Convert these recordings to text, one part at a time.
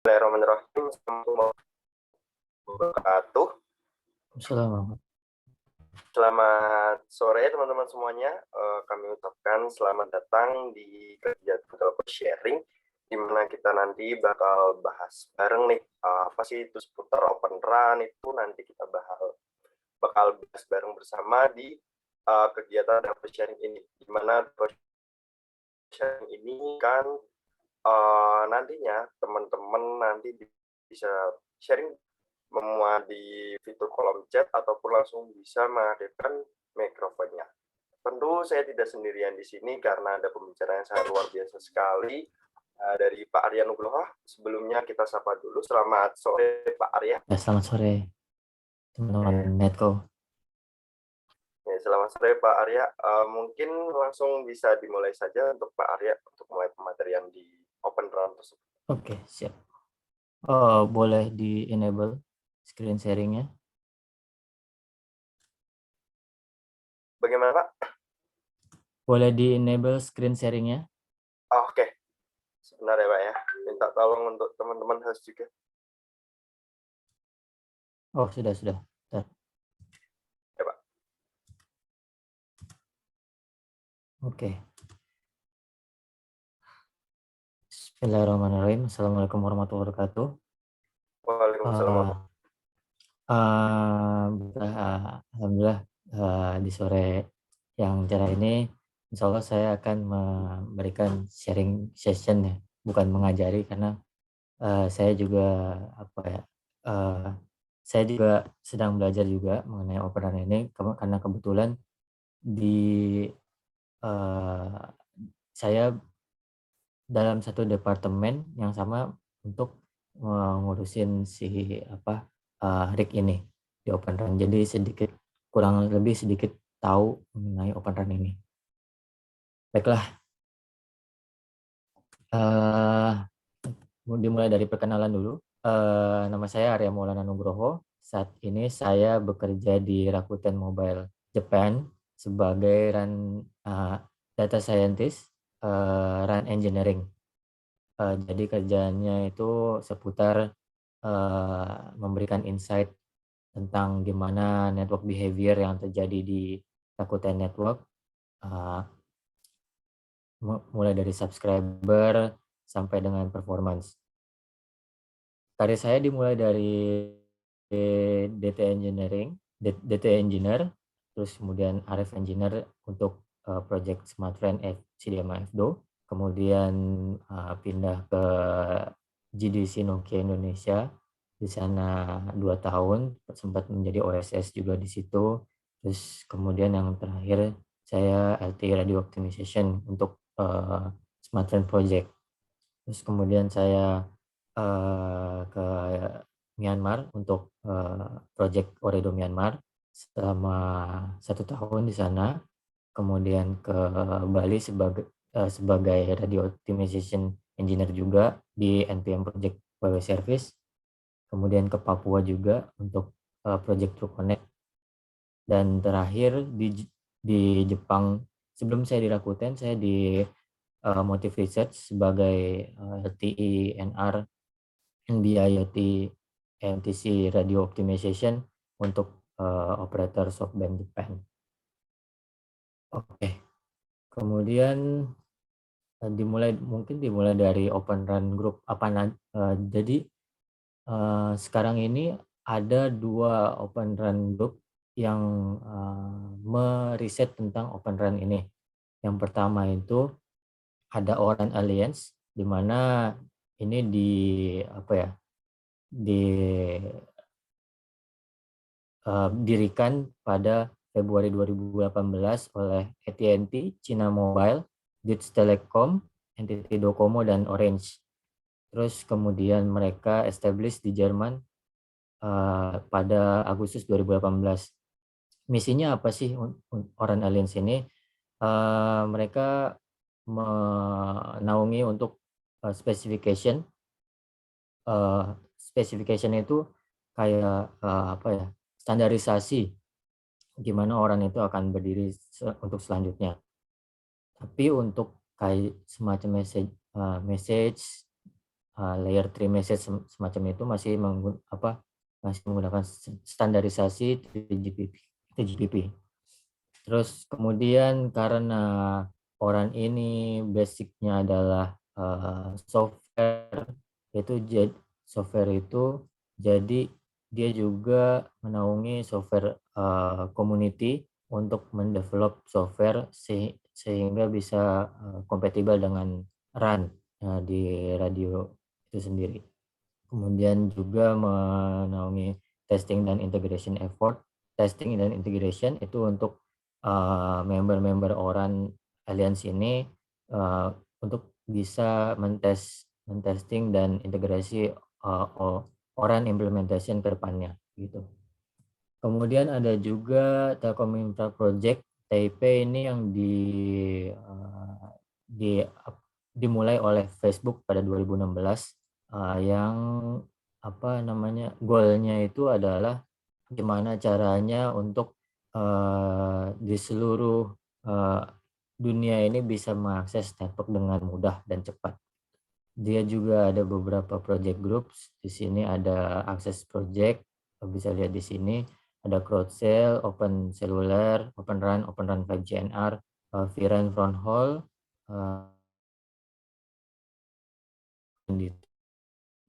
Bismillahirrahmanirrahim. Assalamualaikum warahmatullahi wabarakatuh. Assalamualaikum. Selamat sore teman-teman semuanya. Kami ucapkan selamat datang di kegiatan kelompok sharing, di mana kita nanti bakal bahas bareng nih apa sih itu seputar Open Run itu nanti kita bakal bahas bareng bersama di kegiatan kelompok sharing ini, di mana sharing ini kan nantinya teman-teman nanti bisa sharing memuat di fitur kolom chat ataupun langsung bisa mengaktifkan mikrofonnya. Tentu saya tidak sendirian di sini karena ada pembicara yang sangat luar biasa sekali dari Pak Arya Nugroho. Sebelumnya kita sapa dulu. Selamat sore Pak Arya. Ya, selamat sore teman-teman Netco. Ya, selamat sore Pak Arya. Mungkin langsung bisa dimulai saja untuk Pak Arya untuk mulai pematerian di Open Run tersebut. Oke, siap. Boleh di enable screen sharingnya? Bagaimana Pak? Boleh di enable screen sharingnya? Oke. Sebentar ya Pak ya. Minta tolong untuk teman-teman host juga. Oh, sudah. Bentar. Ya Pak. Oke. Bismillahirrahmanirrahim. Assalamualaikum warahmatullahi wabarakatuh. Waalaikumsalam. Alhamdulillah di sore yang cerah ini, insya Allah saya akan memberikan sharing session ya, bukan mengajari karena saya juga saya juga sedang belajar juga mengenai Open Run ini karena kebetulan di uh, saya dalam satu departemen yang sama untuk ngurusin si rig ini di Open Run. Jadi kurang lebih sedikit tahu mengenai Open Run ini. Baiklah, dimulai dari perkenalan dulu. Nama saya Arya Maulana Nugroho. Saat ini saya bekerja di Rakuten Mobile Japan sebagai data scientist, run engineering. Jadi kerjanya itu seputar memberikan insight tentang gimana network behavior yang terjadi di Rakuten Network, mulai dari subscriber sampai dengan performance. Karir saya dimulai dari DT Engineer, terus kemudian RF Engineer untuk project SmartFriend CDMA FDO, kemudian pindah ke GDC Nokia Indonesia, di sana 2 tahun, sempat menjadi OSS juga di situ. Terus kemudian yang terakhir saya LTE Radio Optimization untuk SmartFriend project. Terus kemudian saya ke Myanmar untuk project Oredo Myanmar selama 1 tahun di sana, kemudian ke Bali sebagai radio optimization engineer juga di NPM project Huawei Service, kemudian ke Papua juga untuk project TrueConnect, dan terakhir di Jepang. Sebelum saya di Rakuten, saya di Motive Research sebagai LTE NR NB-IoT MTC Radio Optimization untuk operator SoftBank Japan. Oke, kemudian dimulai dari Open Run Group. Jadi sekarang ini ada 2 Open Run Group yang meriset tentang Open Run ini. Yang pertama itu ada Oran Alliance, di mana ini didirikan pada Februari 2018 oleh AT&T, China Mobile, Deutsche Telekom, NTT Docomo, dan Orange. Terus kemudian mereka establish di Jerman pada Agustus 2018. Misinya apa sih Oran Alliance ini? Mereka menaungi untuk specification. Specification itu kayak standarisasi gimana orang itu akan berdiri untuk selanjutnya. Tapi untuk kayak semacam message layer 3 message semacam itu masih menggunakan standarisasi 3GPP. Terus kemudian karena orang ini basic-nya adalah, software, itu software itu jadi dia juga menaungi software, community untuk mendevelop software sehingga bisa, kompatibel dengan RAN, di radio itu sendiri. Kemudian juga menaungi testing dan integration effort. Testing dan integration itu untuk, member-member ORAN Alliance ini, untuk bisa mentesting dan integrasi, ORAN implementation ke depannya, gitu. Kemudian ada juga Telkom Infra Project TIP ini yang eee, di dimulai oleh Facebook pada 2016, yang goalnya itu adalah gimana caranya untuk, di seluruh, eee, dunia ini bisa mengakses network dengan mudah dan cepat. Dia juga ada beberapa project groups, di sini ada Access Project, bisa lihat di sini, ada Crowdcell, Open Cellular, Open RAN 5G NR, vRAN Fronthaul, di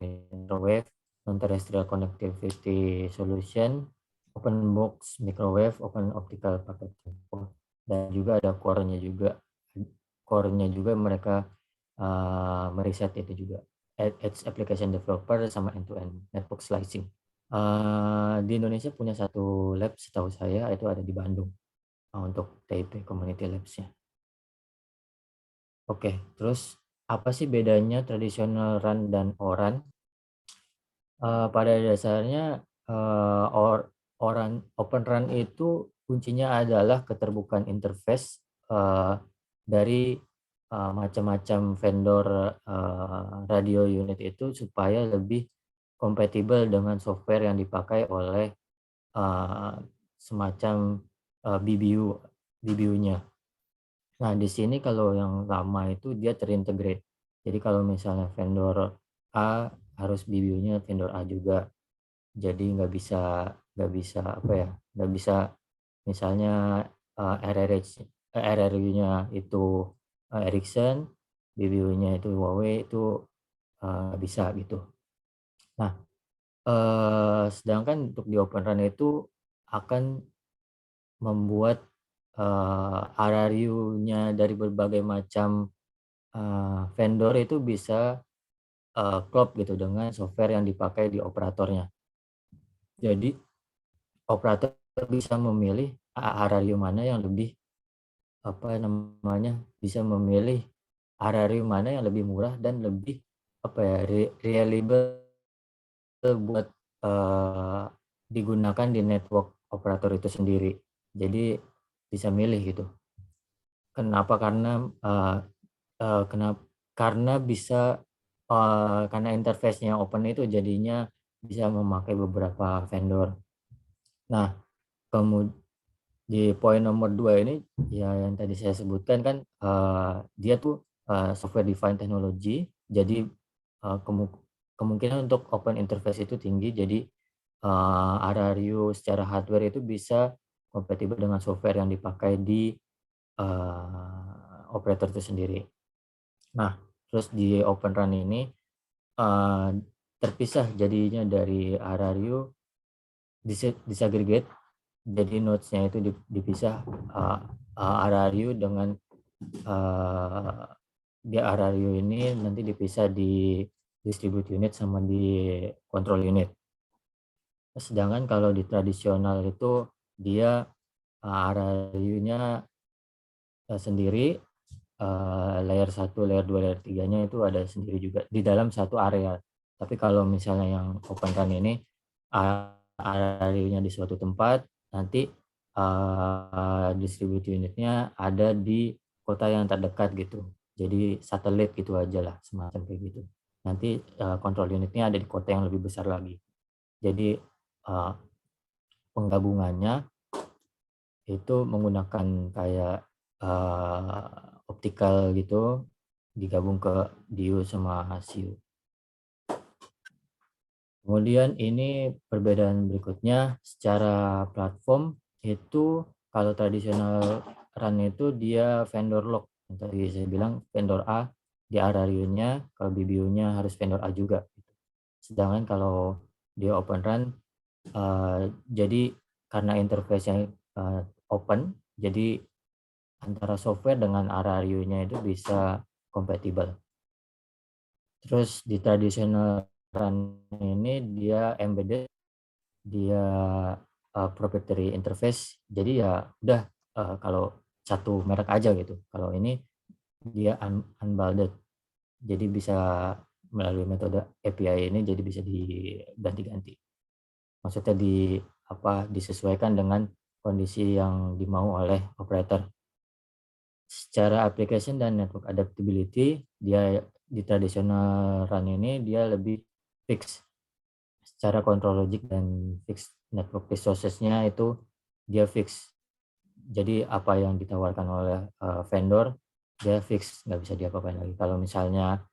microwave, non-terrestrial connectivity solution, open box microwave, open optical packet transport, dan juga ada core-nya juga mereka meriset itu juga, edge application developer sama end-to-end network slicing. Di Indonesia punya satu lab setahu saya itu ada di Bandung, untuk TIP Community Labs-nya. Oke, terus apa sih bedanya tradisional RAN dan ORAN? Pada dasarnya, Open RAN itu kuncinya adalah keterbukaan interface, dari, macam-macam vendor, radio unit itu supaya lebih kompatibel dengan software yang dipakai oleh, eee, semacam, BBU-nya. Nah, di sini kalau yang lama itu dia terintegrate. Jadi kalau misalnya vendor A harus BBU-nya vendor A juga. Jadi nggak bisa misalnya, RRU-nya itu, Ericsson, BBU-nya itu Huawei itu, nggak bisa gitu. Nah, sedangkan untuk di Open RAN itu akan membuat, RRU-nya dari berbagai macam, vendor itu bisa, klop gitu dengan software yang dipakai di operatornya. Jadi operator bisa memilih RRU mana yang lebih, bisa memilih RRU mana yang lebih murah dan lebih, reliable buat, digunakan di network operator itu sendiri. Jadi bisa milih gitu. Kenapa? Karena, eee eee, karena bisa, karena interface-nya open itu jadinya bisa memakai beberapa vendor. Nah, kemud di poin nomor 2 ini, ya yang tadi saya sebutkan kan, dia tuh, software defined technology, jadi, kemungkinan untuk open interface itu tinggi, jadi, RRU secara hardware itu bisa kompatibel dengan software yang dipakai di, operator itu sendiri. Nah, terus di Open RAN ini, eee, terpisah jadinya dari RRU, disaggregate. Jadi nodes-nya itu dipisah, RRU dengan, eee, di RRU ini nanti dipisah di distribute unit sama di control unit. Sedangkan kalau di tradisional itu dia, RRU-nya, sendiri, layer 1, layer 2, layer 3-nya itu ada sendiri juga di dalam satu area. Tapi kalau misalnya yang Open RAN ini, RRU-nya di suatu tempat, nanti, distribute unitnya ada di kota yang terdekat gitu. Jadi satelit gitu aja lah, semacam kayak gitu. Nanti, control unitnya ada di kota yang lebih besar lagi. Jadi, penggabungannya itu menggunakan kayak, optikal gitu, digabung ke DIU sama HSIU. Kemudian ini perbedaan berikutnya secara platform itu kalau tradisional run itu dia vendor lock. Yang tadi saya bilang vendor A di Arario-nya, kalau BBU-nya harus vendor A juga. Sedangkan kalau dia open run, jadi karena interface-nya open, jadi antara software dengan Arario-nya itu bisa kompatibel. Terus di traditional run ini dia embedded, dia proprietary interface, jadi ya udah kalau satu merek aja gitu. Kalau ini dia unbundled, jadi bisa melalui metode API ini jadi bisa diganti-ganti. Maksudnya disesuaikan dengan kondisi yang dimau oleh operator. Secara application dan network adaptability, dia di traditional run ini dia lebih fix. Secara control logic dan fix network resources-nya itu dia fix. Jadi apa yang ditawarkan oleh vendor dia fix, nggak bisa diapa-apain lagi. Kalau misalnya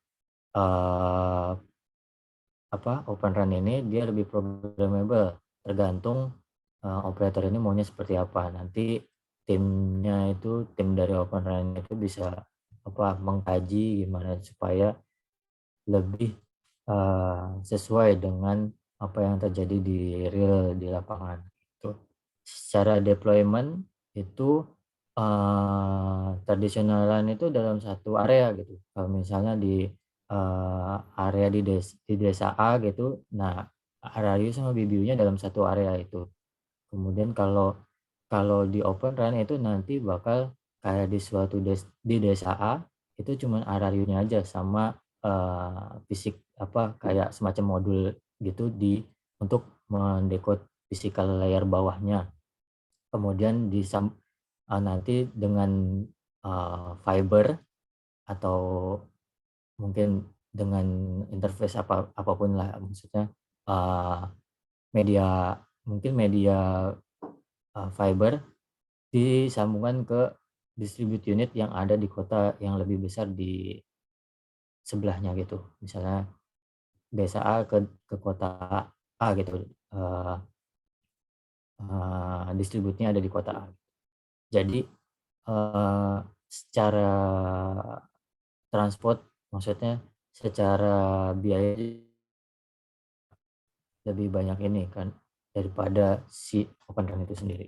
open run ini dia lebih programmable, tergantung operator ini maunya seperti apa. Nanti timnya itu, tim dari open run itu bisa mengkaji gimana supaya lebih sesuai dengan apa yang terjadi di real di lapangan gitu. Secara deployment itu tradisional run itu dalam satu area gitu. Kalau misalnya di area di desa A gitu, nah Arario sama BBU-nya dalam satu area itu. Kemudian kalau di open run itu nanti bakal kayak di desa A itu cuman Arario-nya aja sama fisik kayak semacam modul gitu untuk mendekode physical layer bawahnya. Kemudian nanti dengan fiber atau mungkin dengan interface apapun lah, maksudnya media mungkin media fiber disambungkan ke distribute unit yang ada di kota yang lebih besar di sebelahnya gitu. Misalnya desa A ke kota A gitu, distributnya ada di kota A. Jadi secara transport, maksudnya secara biaya lebih banyak ini kan daripada si open run itu sendiri.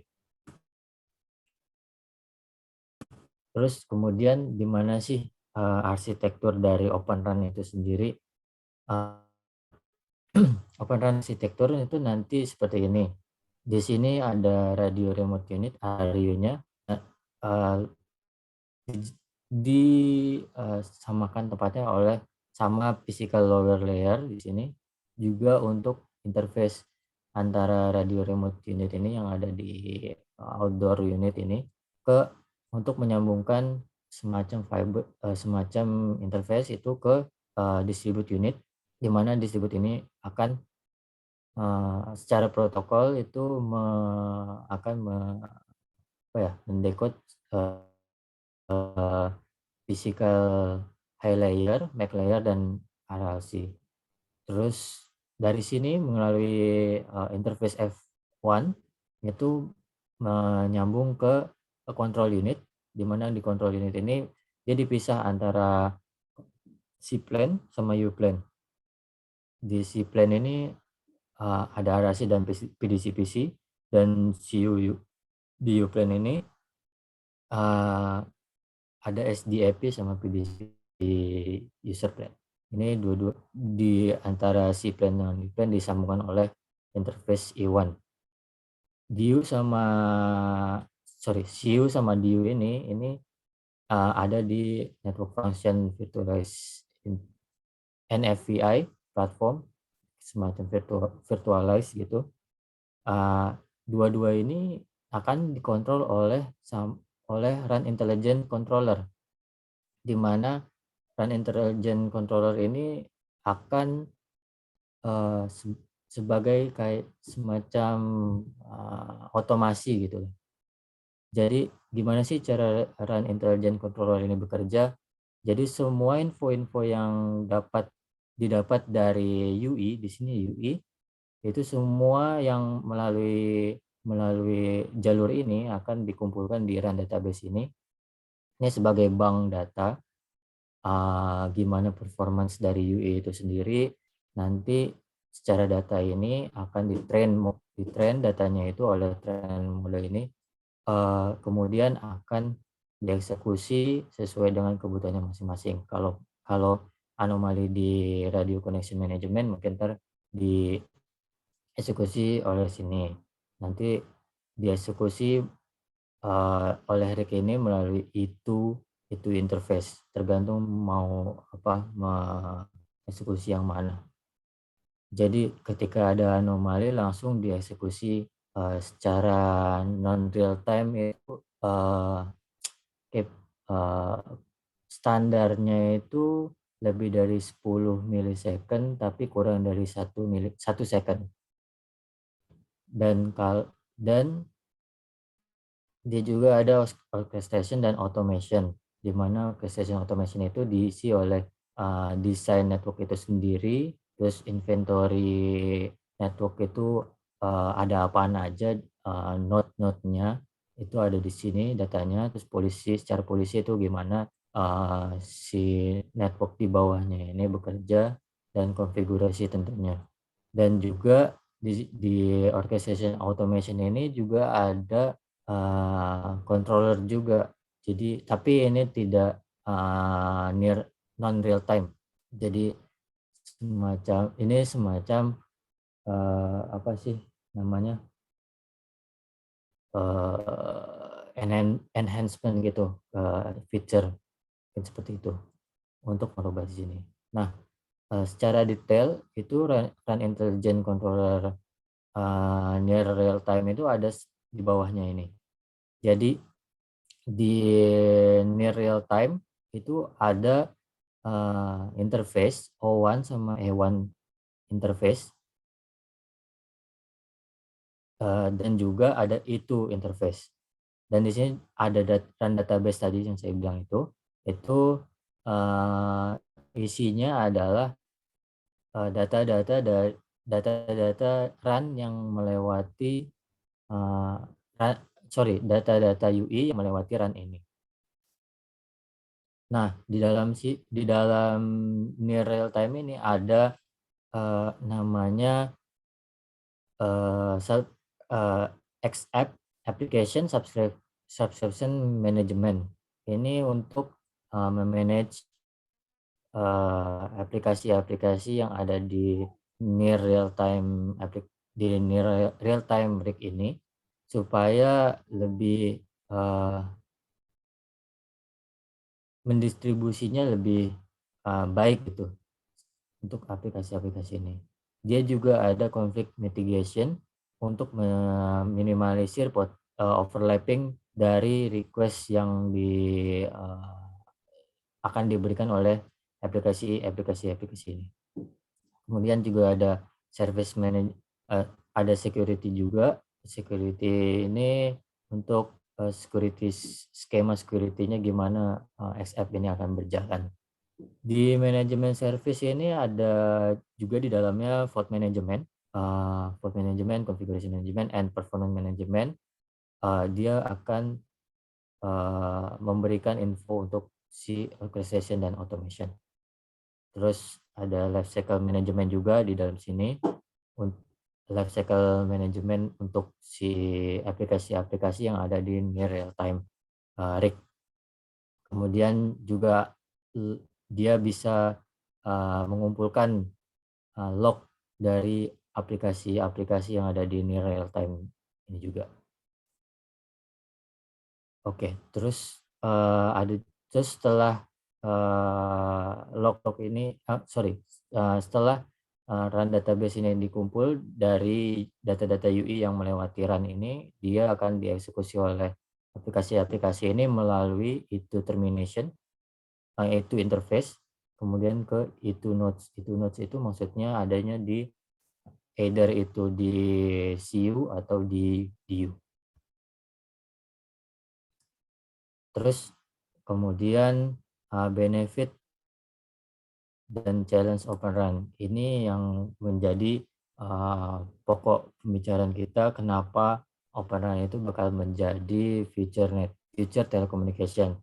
Terus kemudian di mana sih arsitektur dari open run itu sendiri? Open run arsitektur itu nanti seperti ini. Di sini ada radio remote unit, Ario-nya. Disamakan tempatnya sama physical lower layer di sini, juga untuk interface antara radio remote unit ini yang ada di outdoor unit ini untuk menyambungkan semacam interface itu ke distribute unit, di mana distribute ini akan secara protokol itu akan mendekode physical high layer, MAC layer, dan RLC. Terus dari sini melalui interface F1 itu menyambung ke control unit, di mana di control unit ini dia dipisah antara C-plane sama U-plane. Di C-plane ini ada RLC dan PDC-PC, dan di U-plane ini ada SDAP sama PDC user plane. Ini dua-dua di antara si plane dengan U plane disambungkan oleh interface E1. CU sama DU ini ada di network function virtualized NFVI platform, semacam virtualized gitu. Dua-dua ini akan dikontrol oleh run intelligent controller, di mana run intelligent controller ini akan sebagai kayak semacam otomasi gitu. Jadi gimana sih cara run intelligent controller ini bekerja? Jadi semua info-info yang didapat dari UI, di sini UI Itu semua yang melalui jalur ini akan dikumpulkan di run database ini. Ini sebagai bank data, gimana performance dari UE itu sendiri, nanti secara data ini akan di-train datanya itu oleh train model ini, kemudian akan dieksekusi sesuai dengan kebutuhannya masing-masing. Kalau kalau anomali di radio connection management mungkin dieksekusi oleh sini, nanti dieksekusi oleh Rick ini melalui itu interface, tergantung mau eksekusi yang mana. Jadi ketika ada anomali langsung dieksekusi secara non real time itu standarnya itu lebih dari 10 milisecond tapi kurang dari 1 second. Dan dia juga ada orchestration dan automation, di mana orchestration automation itu diisi oleh desain network itu sendiri, terus inventory network itu ada apaan aja, node-node-nya itu ada di sini datanya, terus secara polisi itu gimana si network di bawahnya ini bekerja dan konfigurasi tentunya. Dan juga di orchestration automation ini juga ada controller juga. Jadi tapi ini tidak non real time. Jadi semacam apa sih namanya, enhancement gitu, feature seperti itu untuk merubah di sini. Nah, secara detail itu run intelligent controller near real time itu ada di bawahnya ini. Jadi di near real time itu ada interface O1 sama E1 interface, dan juga ada E2 interface. Dan di sini ada run database tadi yang saya bilang itu isinya adalah data-data run yang melewati Eee, data-data UI yang melewati run ini. Nah, di dalam near real time ini ada, namanya, eee, sub eee, XApp Application Subscription Management. Ini untuk me-manage aplikasi-aplikasi yang ada di near real time rig ini, supaya lebih, mendistribusinya lebih, baik gitu untuk aplikasi-aplikasi ini. Dia juga ada conflict mitigation untuk meminimalisir overlapping dari request yang akan diberikan oleh aplikasi ini. Kemudian juga ada service ada security juga. Security ini untuk skema security-nya gimana XApp ini akan berjalan. Di manajemen service ini ada juga di dalamnya fault management, configuration management, and performance management. Dia akan memberikan info untuk si orchestration dan automation. Terus ada life cycle management juga di dalam sini. Life cycle management untuk si aplikasi-aplikasi yang ada di near real time rig. Kemudian juga dia bisa mengumpulkan log dari aplikasi-aplikasi yang ada di near real time ini juga. Oke, terus setelah log-log ini, setelah run database ini dikumpul dari data-data UI yang melewati run ini, dia akan dieksekusi oleh aplikasi-aplikasi ini melalui itu termination, itu interface, kemudian ke itu nodes. Itu nodes itu maksudnya adanya di either itu di CU atau di DU. Terus kemudian benefit dan challenge Open Run ini yang menjadi pokok pembicaraan kita kenapa Open RAN itu bakal menjadi future telecommunication.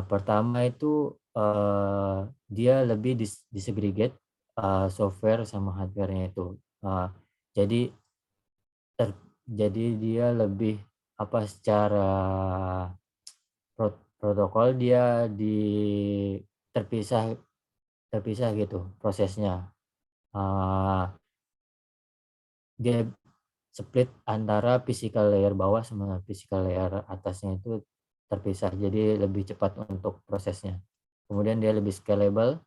Pertama itu, dia lebih disaggregate, software sama hardware-nya itu. Jadi ter jadi dia lebih, secara protokol dia terpisah terpisah gitu prosesnya. Eee, Dia split antara physical layer bawah sama physical layer atasnya itu terpisah, jadi lebih cepat untuk prosesnya. Kemudian dia lebih scalable,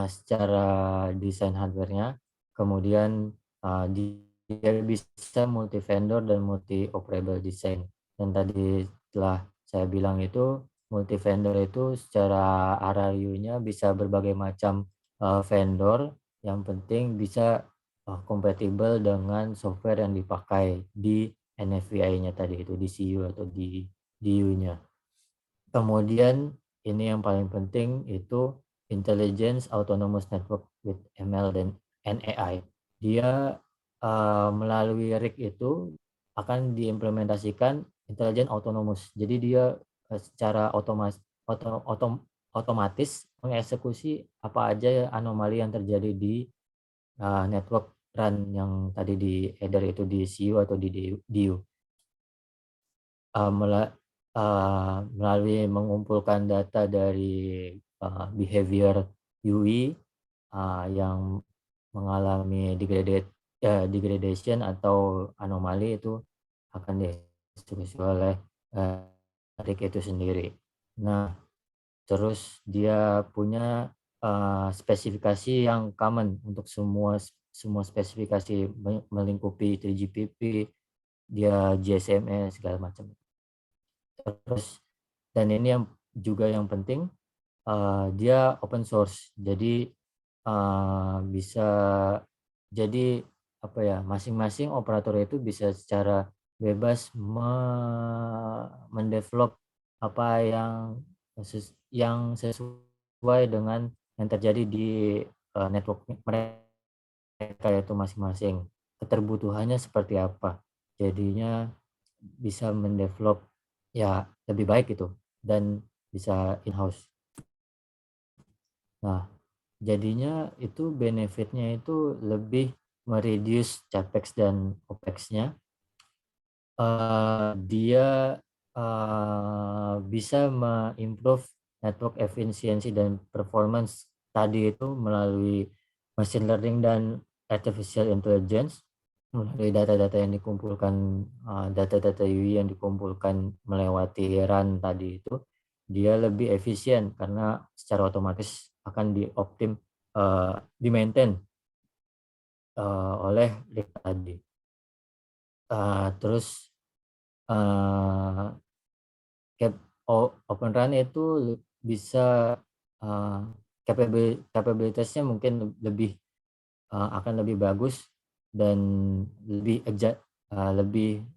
secara desain hardware-nya, kemudian, dia bisa multi vendor dan multi operable design. Dan tadi telah saya bilang itu, multi vendor itu secara RRU-nya bisa berbagai macam, vendor, yang penting bisa, kompatibel dengan software yang dipakai di NFVI-nya tadi itu, di CU atau di DU-nya. Kemudian ini yang paling penting itu Intelligence Autonomous Network with ML dan AI. Dia, melalui RIG itu akan diimplementasikan intelligent autonomous. Jadi dia, secara otomatis mengeksekusi apa aja anomali yang terjadi di, network RAN yang tadi di either itu di CU atau di DU. Eee, mela Melalui mengumpulkan data dari, behavior UI, yang mengalami degradation atau anomali itu akan dieksekusi oleh, eee, RIG itu sendiri. Nah, terus dia punya, spesifikasi yang common untuk semua spesifikasi melingkupi 3GPP, dia GSMA segala macam. Terus dan ini yang juga yang penting, dia open source. Jadi, bisa jadi, masing-masing operator itu bisa secara bebas mendevelop apa yang sesuai dengan yang terjadi di, network mereka itu masing-masing. Keterbutuhannya seperti apa. Jadinya bisa mendevelop ya lebih baik gitu dan bisa in-house. Nah, jadinya itu benefitnya itu lebih capex dan opexnya. Dia, bisa network efisiensi dan performance tadi itu melalui machine learning dan artificial intelligence, melalui data-data yang dikumpulkan, data-data UI yang dikumpulkan melewati RAN tadi itu, dia lebih efisien karena secara otomatis akan di-maintain, oleh RIG tadi. Terus, eee, cap Open RAN itu bisa, eee, kapabilitasnya mungkin lebih, akan lebih bagus dan lebih,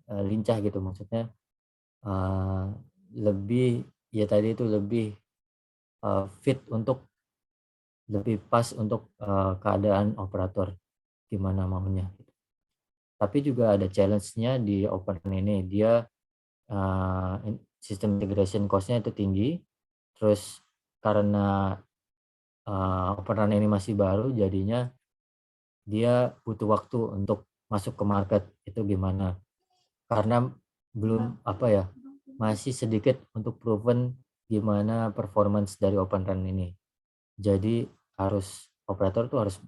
lincah gitu maksudnya, eee, lebih ya tadi itu lebih, fit untuk lebih pas untuk, keadaan operator, gimana maunya. Tapi juga ada challenge-nya di Open RAN ini, dia, sistem integration cost-nya itu tinggi, terus karena, Open RAN ini masih baru jadinya dia butuh waktu untuk masuk ke market, itu gimana. Karena belum, masih sedikit untuk proven gimana performance dari Open RAN ini. Jadi operator tuh harus,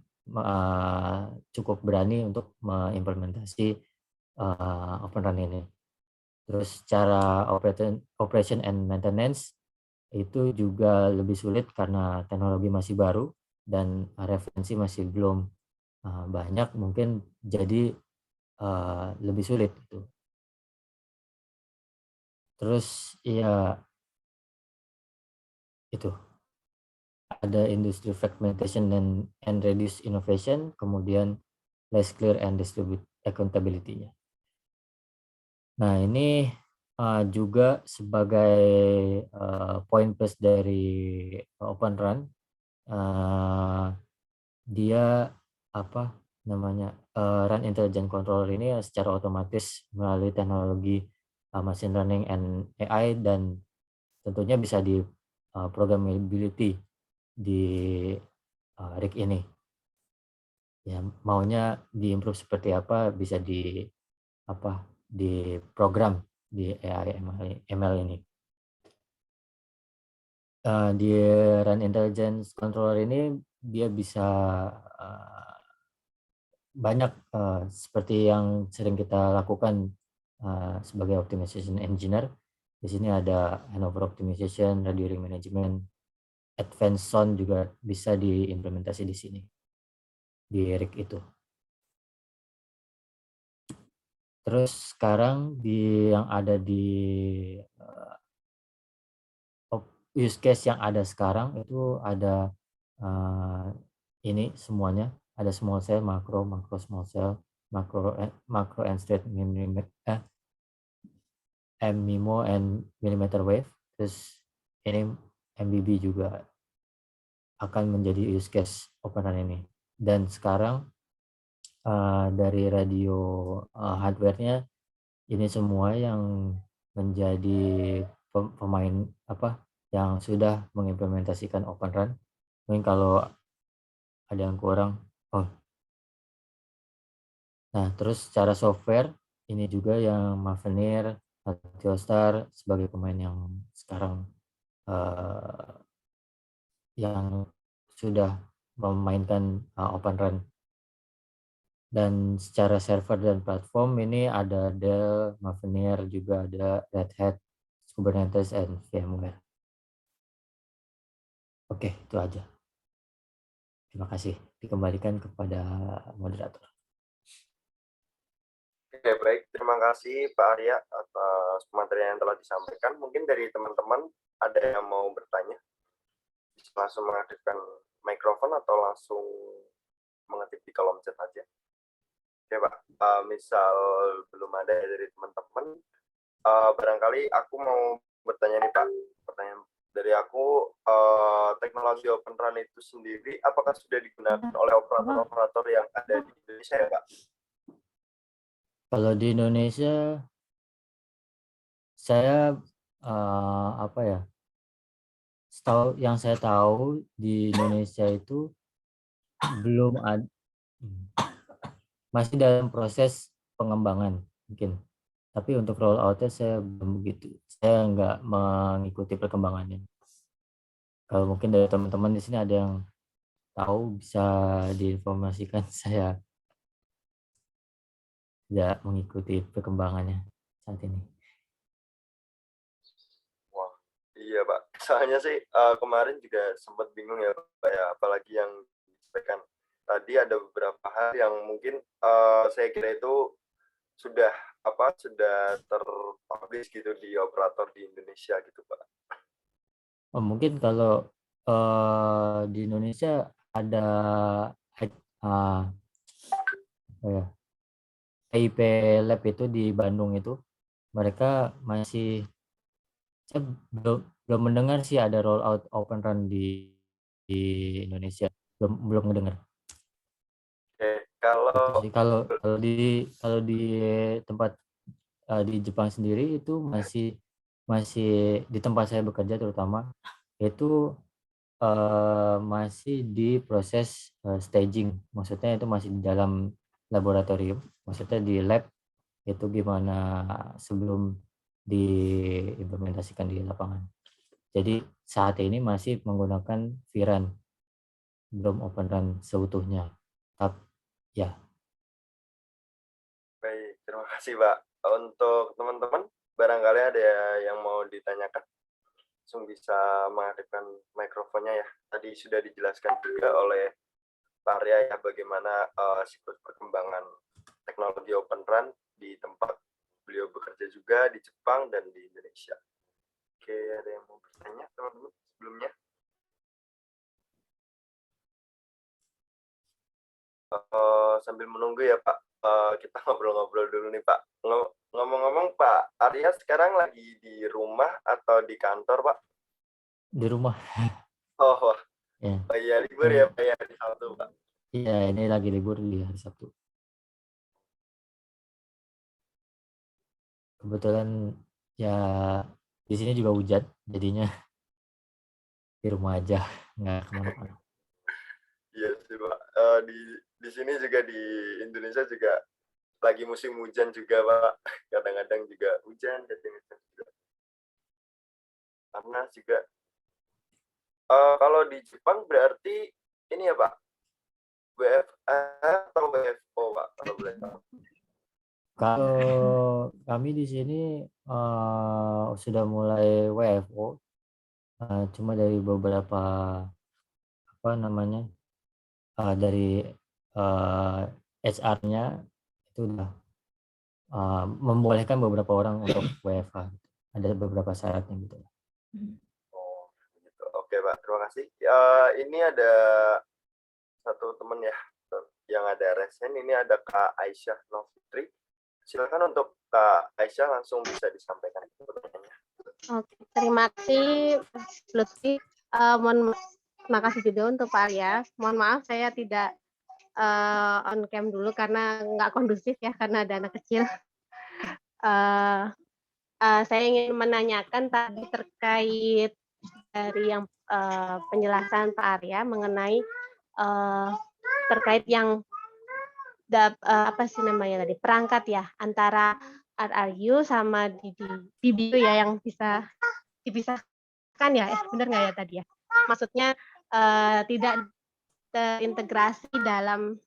cukup berani untuk mengimplementasi, Open RAN ini. Terus cara operation and maintenance itu juga lebih sulit karena teknologi masih baru dan referensi masih belum, banyak mungkin jadi, lebih sulit gitu. Terus ya itu, ada industry fragmentation and reduce innovation, kemudian less clear and distribute accountability-nya. Nah ini, juga sebagai, poin plus dari Open RAN, eee, dia apa namanya Run Intelligent Controller ini secara otomatis melalui teknologi machine learning and AI, dan tentunya bisa di programmability di rig ini. Ya, maunya diimprove seperti apa bisa diprogram di AI ML ini. Di Run Intelligence Controller ini dia bisa banyak seperti yang sering kita lakukan sebagai optimization engineer. Di sini ada handover optimization, radio ring management, advanced sound juga bisa diimplementasi di sini, di rig itu. Terus sekarang yang ada di use case yang ada sekarang itu ada ini semuanya, ada small cell, macro small cell, macro and straight MIMO and millimeter wave. Terus ini MBB juga akan menjadi use case Open ini. Dan sekarang dari radio hardware-nya ini semua yang menjadi pemain yang sudah mengimplementasikan Open Run. Mungkin kalau ada yang kurang. Nah, terus secara software ini juga yang Mavenir, Altiostar sebagai pemain yang sekarang yang sudah memainkan Open Run. Dan secara server dan platform ini ada Dell, Mavenir, juga ada Red Hat, Kubernetes, dan VMware. Oke, itu aja. Terima kasih. Dikembalikan kepada moderator. Oke, baik. Terima kasih Pak Arya atas materi yang telah disampaikan. Mungkin dari teman-teman ada yang mau bertanya? Bisa langsung mengaktifkan mikrofon atau langsung mengetik di kolom chat aja. Oke Pak, misal belum ada dari teman-teman, barangkali aku mau bertanya nih Pak. Pertanyaan dari aku, teknologi Open Run itu sendiri apakah sudah digunakan oleh operator-operator yang ada di Indonesia ya Pak? Kalau di Indonesia, saya yang saya tahu di Indonesia itu belum ada, masih dalam proses pengembangan mungkin. Tapi untuk roll out-nya saya belum begitu. Saya nggak mengikuti perkembangannya. Kalau mungkin dari teman-teman di sini ada yang tahu bisa diinformasikan. Saya tidak mengikuti perkembangannya saat ini. Wah, iya Pak. Soalnya sih kemarin juga sempat bingung ya Pak ya, apalagi yang disampaikan tadi ada beberapa hal yang mungkin saya kira itu sudah terpublish gitu di operator di Indonesia gitu Pak. Mungkin kalau di Indonesia ada IP Lab itu di Bandung itu, mereka masih, saya belum mendengar sih ada rollout Open Run di Indonesia, belum mendengar. Oke, kalau Kalau di tempat di Jepang sendiri itu masih di tempat saya bekerja terutama itu masih di proses staging, maksudnya itu masih di dalam laboratorium, maksudnya di lab itu gimana sebelum diimplementasikan di lapangan. Jadi saat ini masih menggunakan VRAN, belum Open Run seutuhnya. Ya. baik, terima kasih Pak. Untuk teman-teman, barangkali ada yang mau ditanyakan, langsung bisa mengaktifkan mikrofonnya ya. Tadi sudah dijelaskan juga oleh Pak Arya ya bagaimana siklus perkembangan teknologi Open Run di tempat beliau bekerja juga di Jepang dan di Indonesia. Oke, ada yang mau bertanya teman-teman sebelumnya? Sambil menunggu ya Pak, kita ngobrol-ngobrol dulu nih Pak. Ngomong-ngomong Pak Arya sekarang lagi di rumah atau di kantor Pak? Di rumah. Oh, wah. Ya. Oh iya, libur ya Pak ya, di Sabtu Pak. Iya, ini lagi libur di hari Sabtu. Kebetulan ya di sini juga hujan, jadinya di rumah aja, nggak kemana-mana. Iya sih Pak. Di sini juga di Indonesia juga lagi musim hujan juga Pak. Kadang-kadang juga hujan, kadang-kadang juga panas juga. Kalau di Jepang berarti ini ya Pak, WFH atau WFO Pak kalau boleh tahu? Kalau kami di sini sudah mulai WFO, cuma dari beberapa apa namanya dari HR-nya itu udah membolehkan beberapa orang untuk WFH. Ada beberapa syaratnya gitu. Oh, gitu. Oke Pak, terima kasih. Ini ada satu teman ya yang ada resen, ini ada Kak Aisyah Novitri. Silakan untuk Kak Aisyah langsung bisa disampaikan pertanyaannya. Oke, terima kasih Mas Lutfi. Terima kasih juga untuk Pak Arya. Mohon maaf saya tidak on cam dulu karena nggak kondusif ya karena ada anak kecil. Saya ingin menanyakan tadi terkait dari yang penjelasan Pak Arya mengenai terkait yang apa sih namanya tadi perangkat ya antara RRU sama DBU ya yang bisa dipisahkan ya, benar nggak ya tadi ya? Maksudnya tidak terintegrasi dalam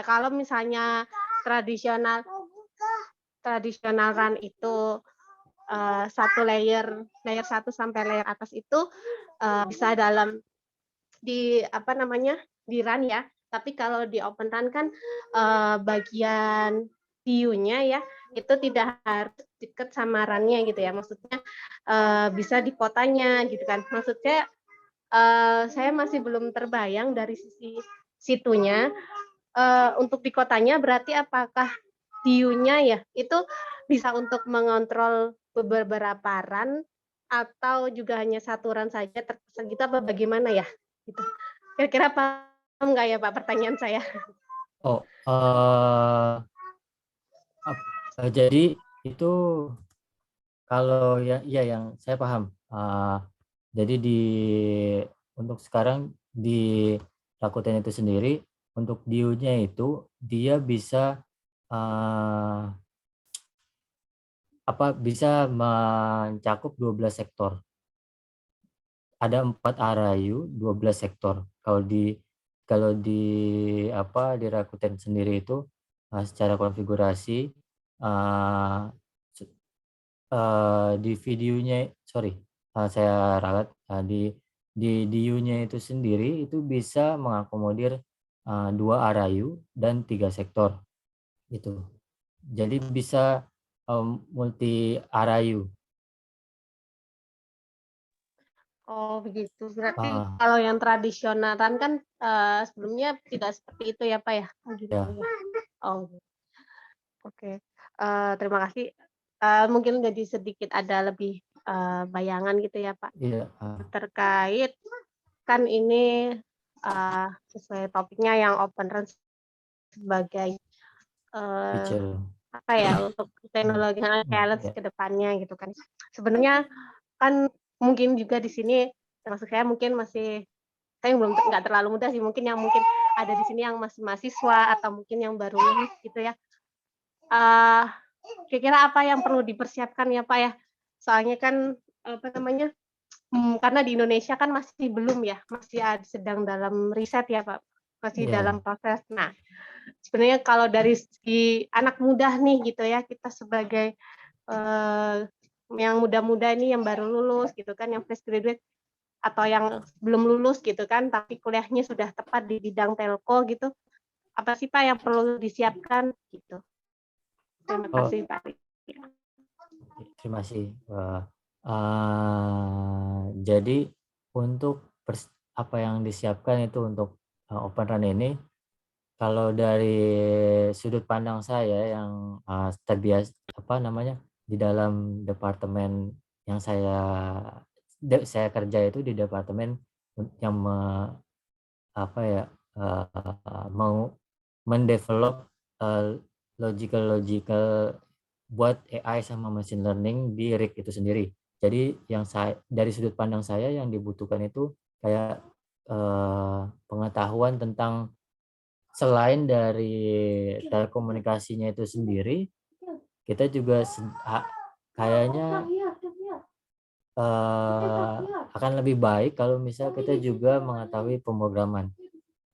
kalau misalnya tradisional run itu satu layer 1 sampai layer atas itu bisa dalam di apa namanya di run ya. Tapi kalau di open run kan bagian view-nya ya itu tidak harus dekat sama run-nya gitu ya. Maksudnya bisa di kotanya gitu kan. Maksudnya saya masih belum terbayang dari sisi situnya. Untuk di kotanya berarti apakah view-nya ya itu bisa untuk mengontrol beberapa run atau juga hanya satu run saja terkesan gitu apa bagaimana ya? Gitu. Kira-kira paham nggak ya Pak pertanyaan saya? Oh, jadi itu kalau ya yang saya paham. Jadi untuk sekarang di Rakuten itu sendiri untuk view-nya itu dia bisa bisa mencakup 12 sektor. Ada 4 RIU, 12 sektor. Kalau di Rakuten sendiri itu secara konfigurasi di videonya, saya ralat, di U-nya itu sendiri itu bisa mengakomodir 2 RIU dan 3 sektor gitu. Jadi bisa multi RIU. Oh begitu. Berarti Ah, kalau yang tradisional kan sebelumnya tidak seperti itu ya Pak ya? Oh gitu ya, ya. Oh oke. Terima kasih. Mungkin jadi sedikit ada lebih bayangan gitu ya Pak. iya, Terkait kan ini sesuai topiknya yang open run sebagai feature. apa ya untuk teknologi challenge Ya. ke depannya gitu kan. Sebenarnya kan mungkin juga di sini termasuk saya mungkin masih saya belum nggak terlalu muda sih mungkin yang mungkin ada di sini yang masih mahasiswa atau mungkin yang baru lulus gitu ya. Kira-kira apa yang perlu dipersiapkan ya Pak ya? Soalnya kan apa namanya? Karena di Indonesia kan masih belum ya, masih sedang dalam riset ya Pak, masih Ya. dalam proses. Nah, sebenarnya kalau dari segi anak muda nih gitu ya, kita sebagai yang muda-muda ini yang baru lulus gitu kan, yang fresh graduate atau yang belum lulus gitu kan, tapi kuliahnya sudah tepat di bidang telco gitu, apa sih Pak yang perlu disiapkan gitu? Terima Oh, kasih Pak. terima kasih. Jadi untuk apa yang disiapkan itu untuk open run ini, kalau dari sudut pandang saya yang terbiasa di dalam departemen yang saya kerja itu di departemen yang mau mendevelop logical buat AI sama machine learning di RIG itu sendiri. Jadi dari sudut pandang saya yang dibutuhkan itu kayak pengetahuan tentang selain dari telekomunikasinya itu sendiri, kita juga kayaknya akan lebih baik kalau misal kita juga mengetahui pemrograman,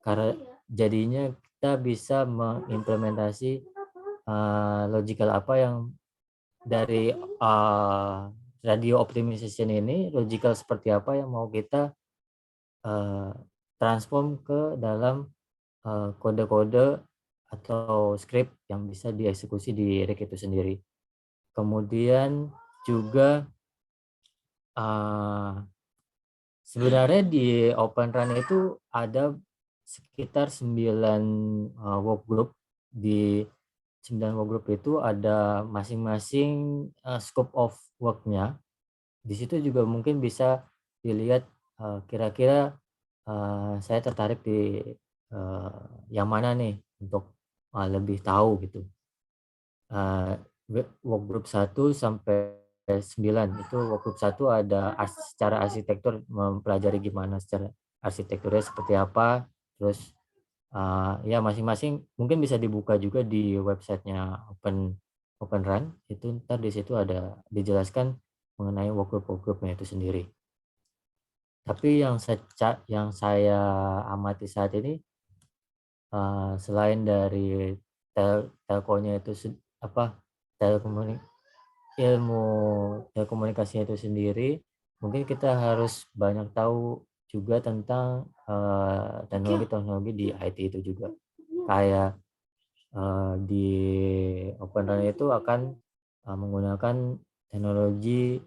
karena jadinya kita bisa mengimplementasi logical apa yang dari radio optimization ini, logical seperti apa yang mau kita transform ke dalam kode-kode atau script yang bisa dieksekusi di RIG itu sendiri. Kemudian juga sebenarnya di Open Run itu ada sekitar 9 work group. Di 9 work group itu ada masing-masing scope of work-nya. Di situ juga mungkin bisa dilihat kira-kira saya tertarik di yang mana nih untuk lebih tahu gitu. Work group 1 sampai 9 itu work group 1 ada secara arsitektur, mempelajari gimana secara arsitekturnya seperti apa, terus ya masing-masing mungkin bisa dibuka juga di websitenya Open Run, itu ntar di situ ada dijelaskan mengenai work groupnya itu sendiri. Tapi yang saya amati saat ini, selain dari telkonya itu ilmu telekomunikasinya itu sendiri, mungkin kita harus banyak tahu juga tentang teknologi-teknologi di IT itu juga. Kayak di Open Run itu akan menggunakan teknologi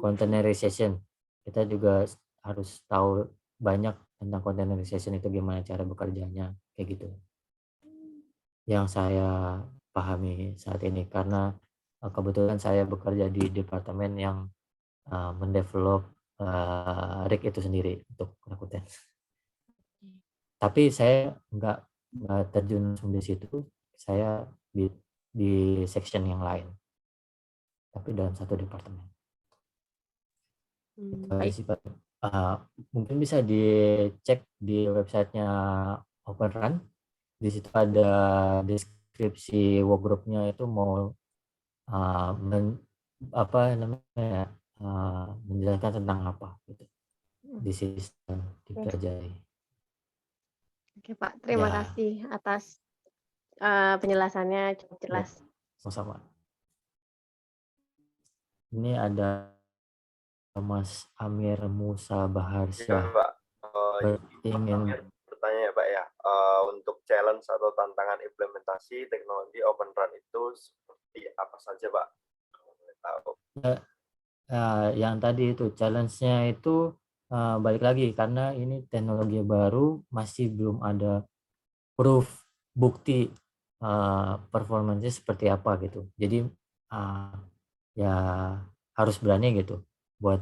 containerization. Kita juga harus tahu banyak tentang containerization itu, gimana cara bekerjanya, kayak gitu. Yang saya pahami saat ini, karena kebetulan saya bekerja di departemen yang mendevelop RIG itu sendiri untuk Rakuten. Tapi saya nggak terjun langsung di situ, saya di section yang lain, tapi dalam satu departemen. Itu Pak. Mungkin bisa dicek di websitenya Open Run. Di situ ada deskripsi work group-nya itu mau menjelaskan tentang apa gitu. Di sistem dipelajari. Oke Pak, terima kasih atas penjelasannya cukup jelas. Sama-sama. Ini ada Mas Amir Musa Baharsyah. Pak, ingin bertanya ya Pak ya, untuk challenge atau tantangan implementasi teknologi Open Run itu seperti apa saja Pak? Yang tadi itu challenge-nya itu balik lagi, karena ini teknologi baru, masih belum ada proof, bukti performanya seperti apa gitu. Jadi ya harus berani gitu buat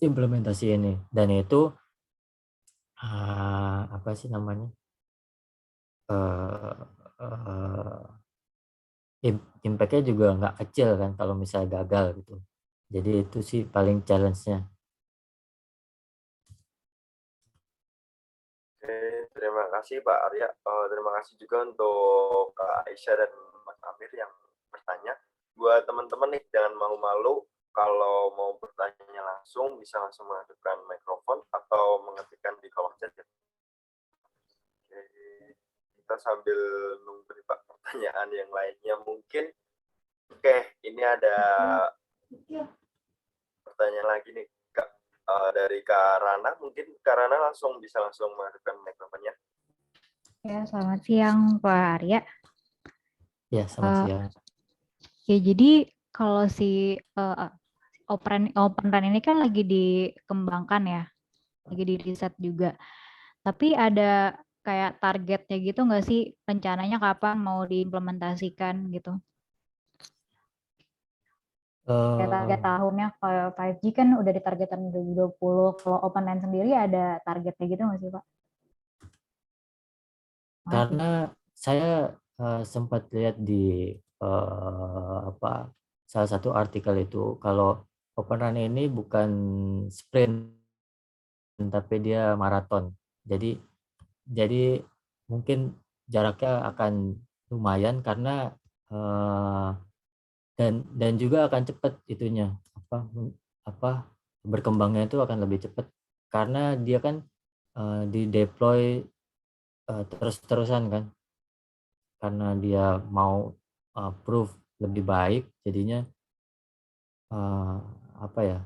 implementasi ini. Dan itu apa sih namanya, impact-nya juga nggak kecil kan kalau misalnya gagal gitu. Jadi itu sih paling challenge-nya. Terima kasih Pak Arya. Terima kasih juga untuk Kak Aisyah dan Mas Amir yang bertanya. Buat teman-teman nih, jangan malu-malu kalau mau bertanya langsung, bisa langsung menghidupkan mikrofon atau mengetikkan di kolom chat. Oke, kita sambil nunggu nih Pak pertanyaan yang lainnya mungkin. Oke, ini ada pertanyaan lagi nih Kak, dari Kak Rana. Mungkin Kak Rana bisa langsung menghidupkan mikrofonnya. Ya, selamat siang Pak Arya. Ya, selamat siang. Ya, jadi kalau si Open Run ini kan lagi dikembangkan ya, lagi di riset juga. Tapi ada kayak targetnya gitu nggak sih, rencananya kapan mau diimplementasikan gitu? Kayak target Eh, tahunnya kayak 5G kan udah ditargetkan 2020. Kalau Open RAN sendiri ada targetnya gitu nggak sih, Pak? Makasih. karena saya sempat lihat di apa salah satu artikel itu kalau open run ini bukan sprint tapi dia maraton. Jadi jadi mungkin jaraknya akan lumayan karena eh, dan juga akan cepat itunya apa berkembangnya itu akan lebih cepat karena dia kan di deploy terus-terusan kan karena dia mau proof lebih baik jadinya eh, apa ya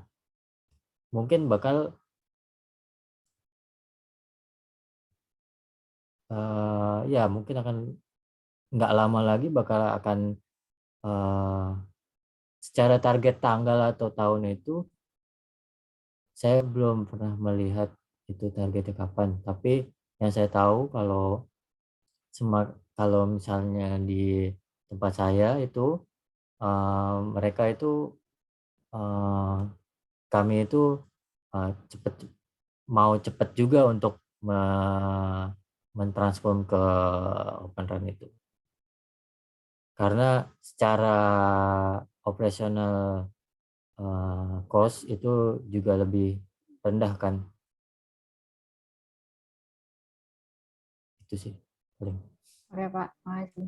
mungkin bakal ya mungkin akan nggak lama lagi bakal akan eh, secara target tanggal atau tahun itu saya belum pernah melihat itu targetnya kapan tapi yang saya tahu kalau misalnya di tempat saya itu mereka itu eh, kami itu cepet mau cepat juga untuk mentransform ke Open Run itu karena secara operasional cost itu juga lebih rendah kan itu sih paling. Oke, Pak. Makasih.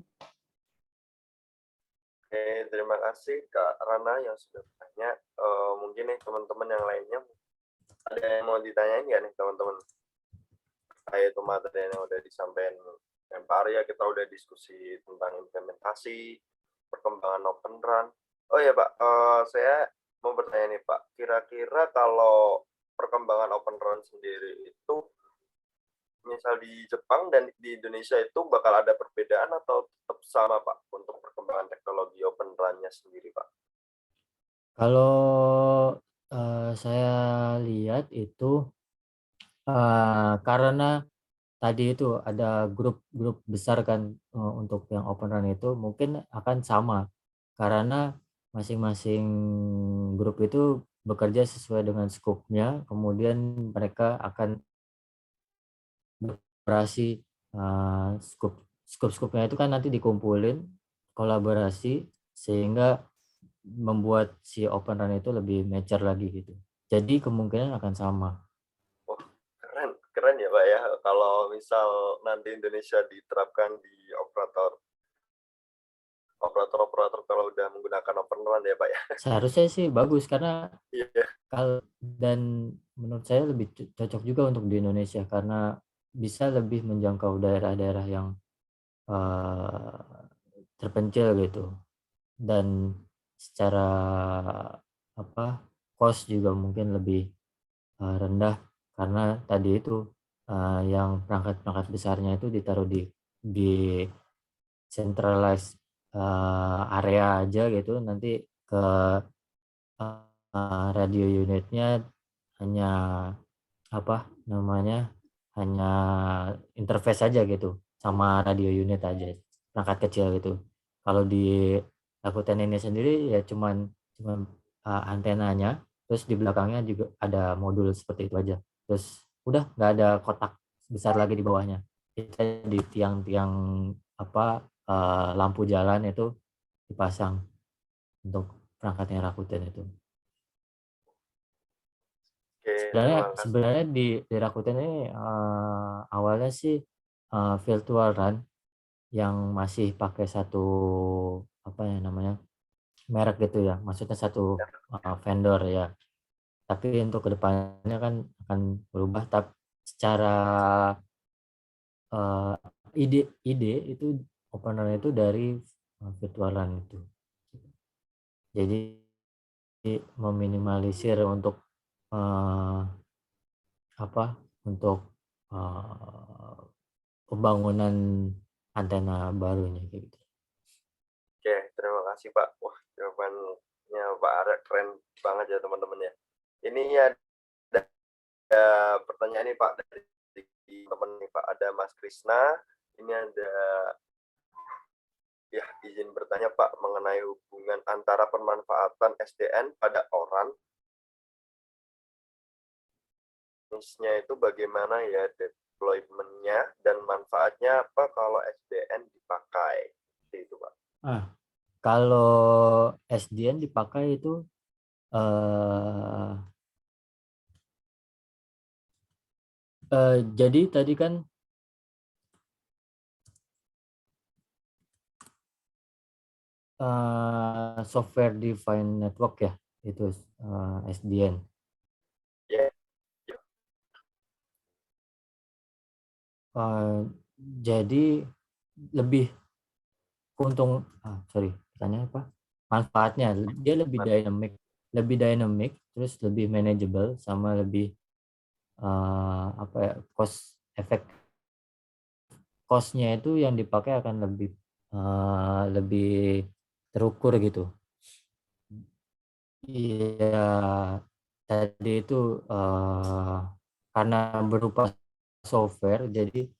Oke, terima kasih Kak Rana yang sudah bertanya. Mungkin nih teman-teman yang lainnya ada yang mau ditanyain nggak nih teman-teman? Kayak itu materi yang udah disampaikan Pak Arya, kita udah diskusi tentang implementasi, perkembangan Open Run. Oh ya Pak, saya mau bertanya nih Pak, kira-kira kalau perkembangan Open Run sendiri itu misal di Jepang dan di Indonesia itu bakal ada perbedaan atau tetap sama Pak untuk perkembangan teknologi Open Run-nya sendiri Pak? Kalau saya lihat itu karena tadi itu ada grup-grup besar kan untuk yang open run itu mungkin akan sama karena masing-masing grup itu bekerja sesuai dengan skopnya kemudian mereka akan kolaborasi skop-skopnya itu kan nanti dikumpulin kolaborasi sehingga membuat si open run itu lebih mature lagi gitu jadi kemungkinan akan sama. Oh, keren, keren ya Pak ya. Kalau misal nanti Indonesia diterapkan di operator-operator kalau udah menggunakan Open Run ya Pak ya. Seharusnya sih bagus karena Iya, kalau dan menurut saya lebih cocok juga untuk di Indonesia karena bisa lebih menjangkau daerah-daerah yang eh, terpencil gitu dan secara apa cost juga mungkin lebih rendah karena tadi itu yang perangkat-perangkat besarnya itu ditaruh di centralized area aja gitu nanti ke radio unitnya hanya apa namanya hanya interface aja gitu sama radio unit aja perangkat kecil gitu kalau di Rakuten ini sendiri ya cuman antenanya terus di belakangnya juga ada modul seperti itu aja terus udah nggak ada kotak besar lagi di bawahnya kita di tiang-tiang apa lampu jalan itu dipasang untuk perangkatnya Rakuten itu. oke, Sebenarnya terima kasih. sebenarnya di Rakuten ini awalnya sih virtual run yang masih pakai satu apa ya namanya merek gitu ya, maksudnya satu vendor ya. Tapi untuk kedepannya kan akan berubah. Tapi secara eh, ide itu open run itu dari virtual run itu. Jadi meminimalisir untuk eh, apa untuk eh, pembangunan antena barunya kayak gitu. Oke, terima kasih Pak. Wah, jawabannya Pak Arya keren banget ya teman-teman ya. Ini ada pertanyaan nih Pak dari teman nih Pak. Ada Mas Krisna, ini ada Ya, izin bertanya Pak mengenai hubungan antara pemanfaatan SDN pada orang, jenisnya itu bagaimana ya deployment-nya dan manfaatnya apa kalau SDN dipakai. Seperti itu Pak. Kalau SDN dipakai itu jadi tadi kan software defined network ya, itu SDN. Ya, Jadi lebih pertanyaan apa? Manfaatnya dia lebih dynamic, terus lebih manageable, sama lebih cost-nya itu yang dipakai akan lebih terukur gitu. Iya, tadi itu karena berupa software, jadi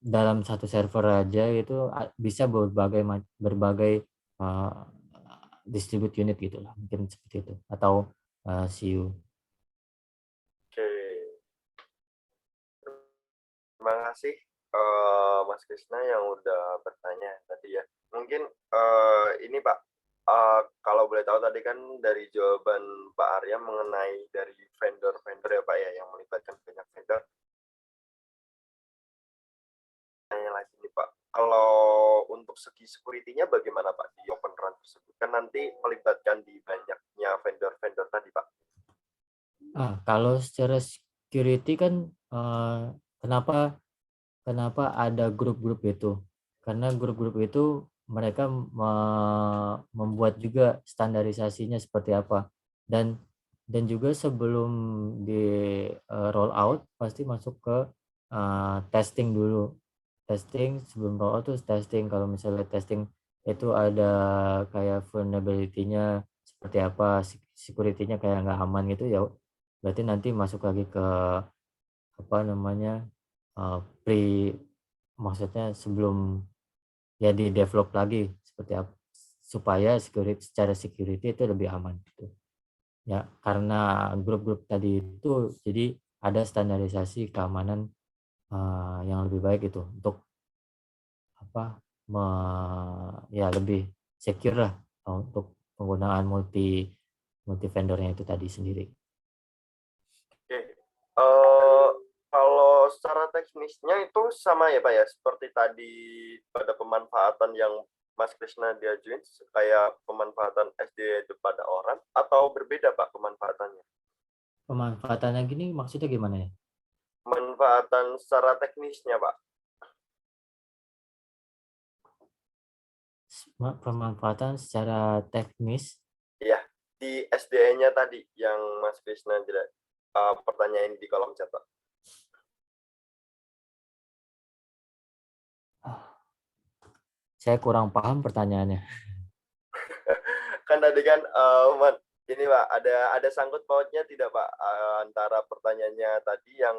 dalam satu server aja itu bisa berbagai distribute unit gitu lah, mungkin seperti itu, atau CU. oke. Terima kasih Mas Krisna yang udah bertanya tadi ya. Mungkin ini Pak, kalau boleh tahu tadi kan dari jawaban Pak Arya mengenai dari vendor-vendor ya Pak ya, yang melibatkan banyak vendor. Tanya lagi nih Pak, kalau untuk segi security-nya bagaimana Pak di Open RAN tersebut? Kan nanti melibatkan di banyaknya vendor-vendor tadi Pak. Kalau secara security kan kenapa ada grup-grup itu? Karena grup-grup itu mereka membuat juga standarisasinya seperti apa, dan juga sebelum di roll out pasti masuk ke testing dulu. Sebelum roll out tuh testing. Kalau misalnya testing itu ada kayak vulnerability-nya seperti apa, security-nya kayak nggak aman gitu ya, berarti nanti masuk lagi ke apa namanya maksudnya sebelum ya di develop lagi seperti apa supaya secara security itu lebih aman gitu ya, karena grup-grup tadi itu jadi ada standarisasi keamanan yang lebih baik itu untuk apa ya lebih secure lah untuk penggunaan multi vendornya itu tadi sendiri. Oke. Kalau secara teknisnya itu sama ya Pak ya, seperti tadi pada pemanfaatan yang Mas Krisna diajuin, kayak pemanfaatan SD pada orang, atau berbeda Pak pemanfaatannya? Pemanfaatannya gini maksudnya gimana ya? Pemanfaatan secara teknisnya Pak. Pemanfaatan secara teknis. Iya, di SDN-nya tadi yang Mas Krisna pertanyaan di kolom chat Pak. Saya kurang paham pertanyaannya. Kan tadi kan ini Pak, ada sangkut pautnya tidak Pak antara pertanyaannya tadi yang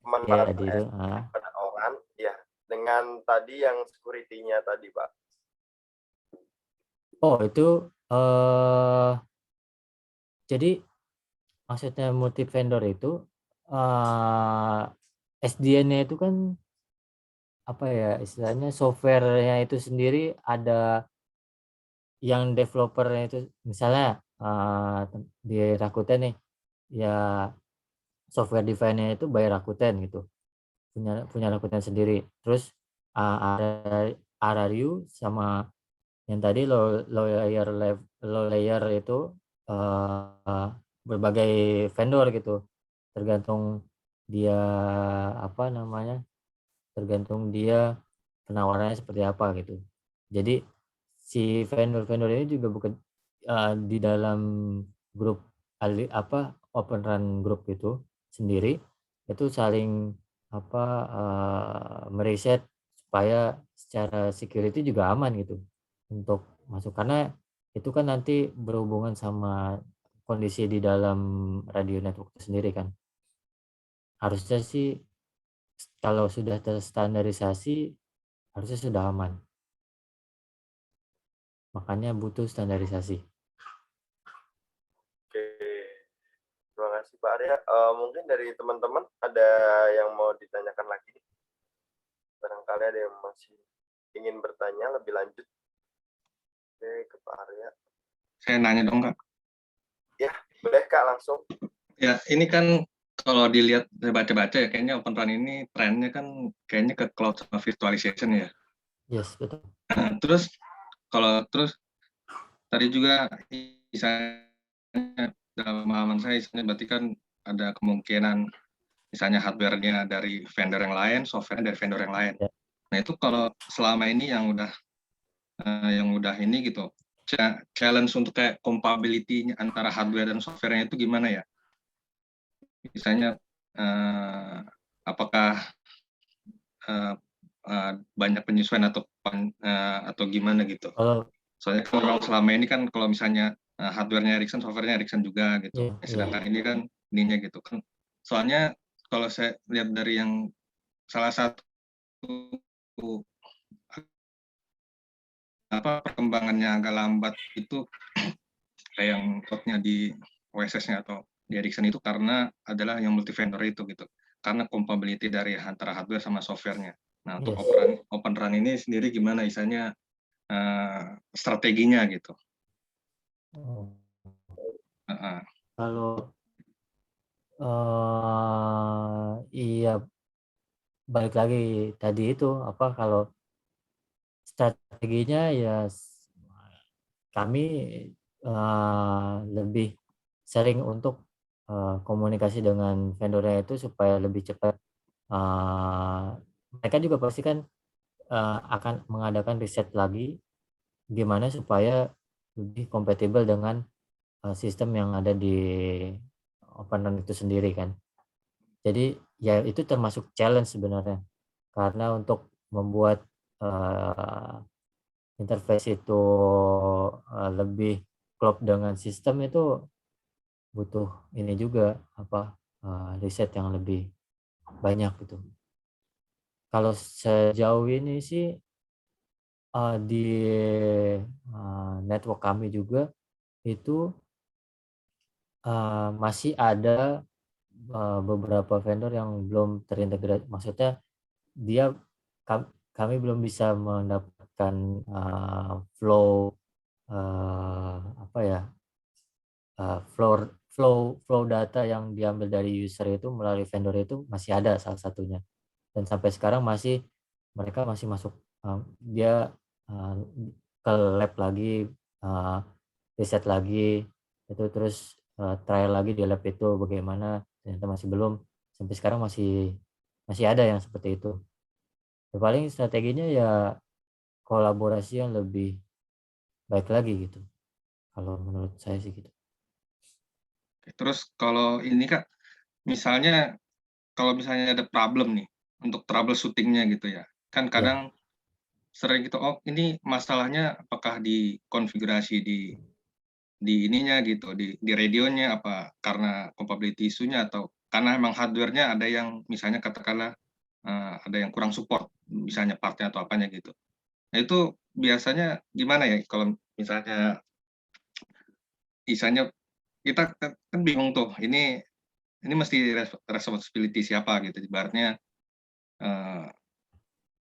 Ya, pemanfaatan pada orang ya dengan tadi yang security-nya tadi Pak. Oh, itu jadi maksudnya multi vendor itu SDN-nya itu kan apa ya istilahnya, softwarenya itu sendiri ada yang developernya itu, misalnya di Rakuten nih ya, software defined-nya itu by Rakuten gitu, punya Rakuten sendiri. Terus ada RRU sama yang tadi low layer itu berbagai vendor gitu, tergantung dia apa namanya, tergantung dia penawarannya seperti apa gitu. Jadi si vendor-vendor ini juga bukan di dalam grup Open RAN group itu sendiri itu saling meriset supaya secara security juga aman gitu untuk masuk, karena itu kan nanti berhubungan sama kondisi di dalam radio network itu sendiri kan. Harusnya sih kalau sudah terstandarisasi harusnya sudah aman. Makanya butuh standarisasi. Oke, terima kasih Pak Arya. Mungkin dari teman-teman ada yang mau ditanyakan lagi nih? Barangkali ada yang masih ingin bertanya lebih lanjut. Oke, ke Pak Arya. Saya nanya dong, Kak. Ya, boleh Kak langsung. Ya, ini kan kalau dilihat, saya baca-baca ya, kayaknya Open RAN ini trennya kan kayaknya ke cloud sama virtualization ya. Yes, betul. Terus tadi juga misalnya dalam pemahaman saya, misalnya berarti kan ada kemungkinan misalnya hardware-nya dari vendor yang lain, software dari vendor yang lain. Ya. Nah itu kalau selama ini yang udah ini gitu, challenge untuk kayak compatibility antara hardware dan software-nya itu gimana ya? Misalnya apakah banyak penyesuaian atau gimana gitu. Kalau Soalnya kalau selama ini kan kalau misalnya hardware-nya Ericsson, software-nya Ericsson juga gitu. Sedangkan ini kan ininya gitu kan. Soalnya kalau saya lihat dari yang salah satu perkembangannya agak lambat itu kayak yang cloud-nya di OSS-nya atau di Ericsson itu karena adalah yang multi vendor itu gitu. Karena compatibility dari antara hardware sama software-nya. Nah, untuk Open RAN ini sendiri gimana misalnya strateginya gitu. Kalau iya, balik lagi tadi itu kalau strateginya ya kami lebih sering untuk komunikasi dengan vendornya itu supaya lebih cepat. Mereka juga pasti kan akan mengadakan riset lagi gimana supaya lebih kompatibel dengan sistem yang ada di Open RAN itu sendiri kan. Jadi ya itu termasuk challenge sebenarnya, karena untuk membuat interface itu lebih klop dengan sistem itu butuh ini juga riset yang lebih banyak gitu. Kalau sejauh ini sih di network kami juga itu masih ada beberapa vendor yang belum terintegrasi. Maksudnya kami belum bisa mendapatkan flow flow data yang diambil dari user itu melalui vendor itu masih ada salah satunya. Dan sampai sekarang mereka masih masuk dia ke lab lagi, riset lagi itu, terus trial lagi di lab itu bagaimana, ternyata masih belum, sampai sekarang masih ada yang seperti itu. Ya, paling strateginya ya kolaborasi yang lebih baik lagi gitu, kalau menurut saya sih gitu. Terus kalau ini Kak, misalnya kalau misalnya ada problem nih untuk troubleshooting-nya gitu ya, kan kadang sering gitu, oh ini masalahnya apakah di konfigurasi di ininya gitu, di radionya, apa karena compatibility isunya, atau karena emang hardware-nya ada yang misalnya katakanlah ada yang kurang support, misalnya partnya atau apanya gitu. Nah itu biasanya gimana ya kalau misalnya kita kan bingung tuh, ini mesti responsibility siapa gitu, ibaratnya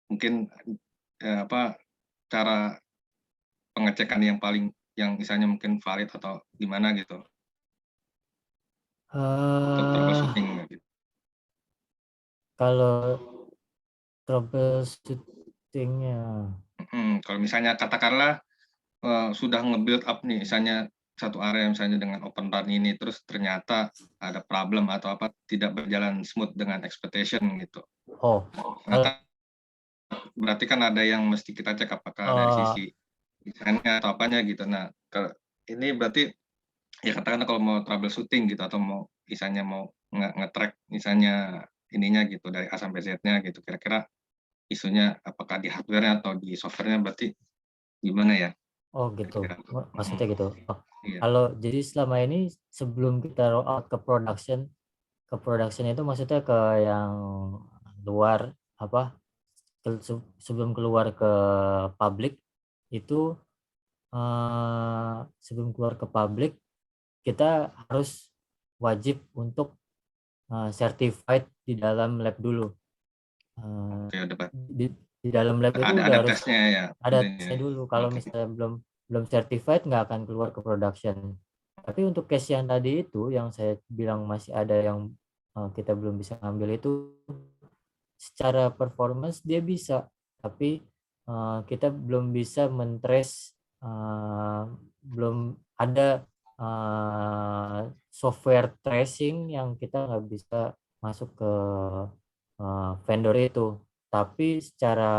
mungkin cara pengecekan yang misalnya mungkin valid atau gimana gitu untuk troubleshooting gitu. Kalau troubleshooting-nya, Kalau misalnya katakanlah sudah nge-build up nih misalnya satu area misalnya dengan Open RAN ini, terus ternyata ada problem atau apa tidak berjalan smooth dengan expectation gitu. Nah, berarti kan ada yang mesti kita cek apakah dari sisi desainnya atau apanya gitu. Nah, ini berarti ya katakanlah kalau mau troubleshooting gitu atau mau misalnya mau nge-track misalnya ininya gitu dari A sampai Z-nya gitu, kira-kira isunya apakah di hardware-nya atau di software-nya, berarti gimana ya? Oh gitu, maksudnya gitu. Iya. Kalau jadi selama ini sebelum kita roll out ke production itu maksudnya ke yang luar sebelum keluar ke publik itu sebelum keluar ke publik kita harus wajib untuk certified di dalam lab dulu. Oke, Di dalam lab itu udah ada harus tesnya ya. ada intinya. tesnya dulu. Kalau Oke. misalnya belum certified nggak akan keluar ke production. Tapi untuk case yang tadi itu yang saya bilang masih ada yang kita belum bisa ambil itu, secara performance dia bisa, tapi kita belum bisa men-trace, belum ada software tracing yang kita nggak bisa masuk ke vendor itu. Tapi secara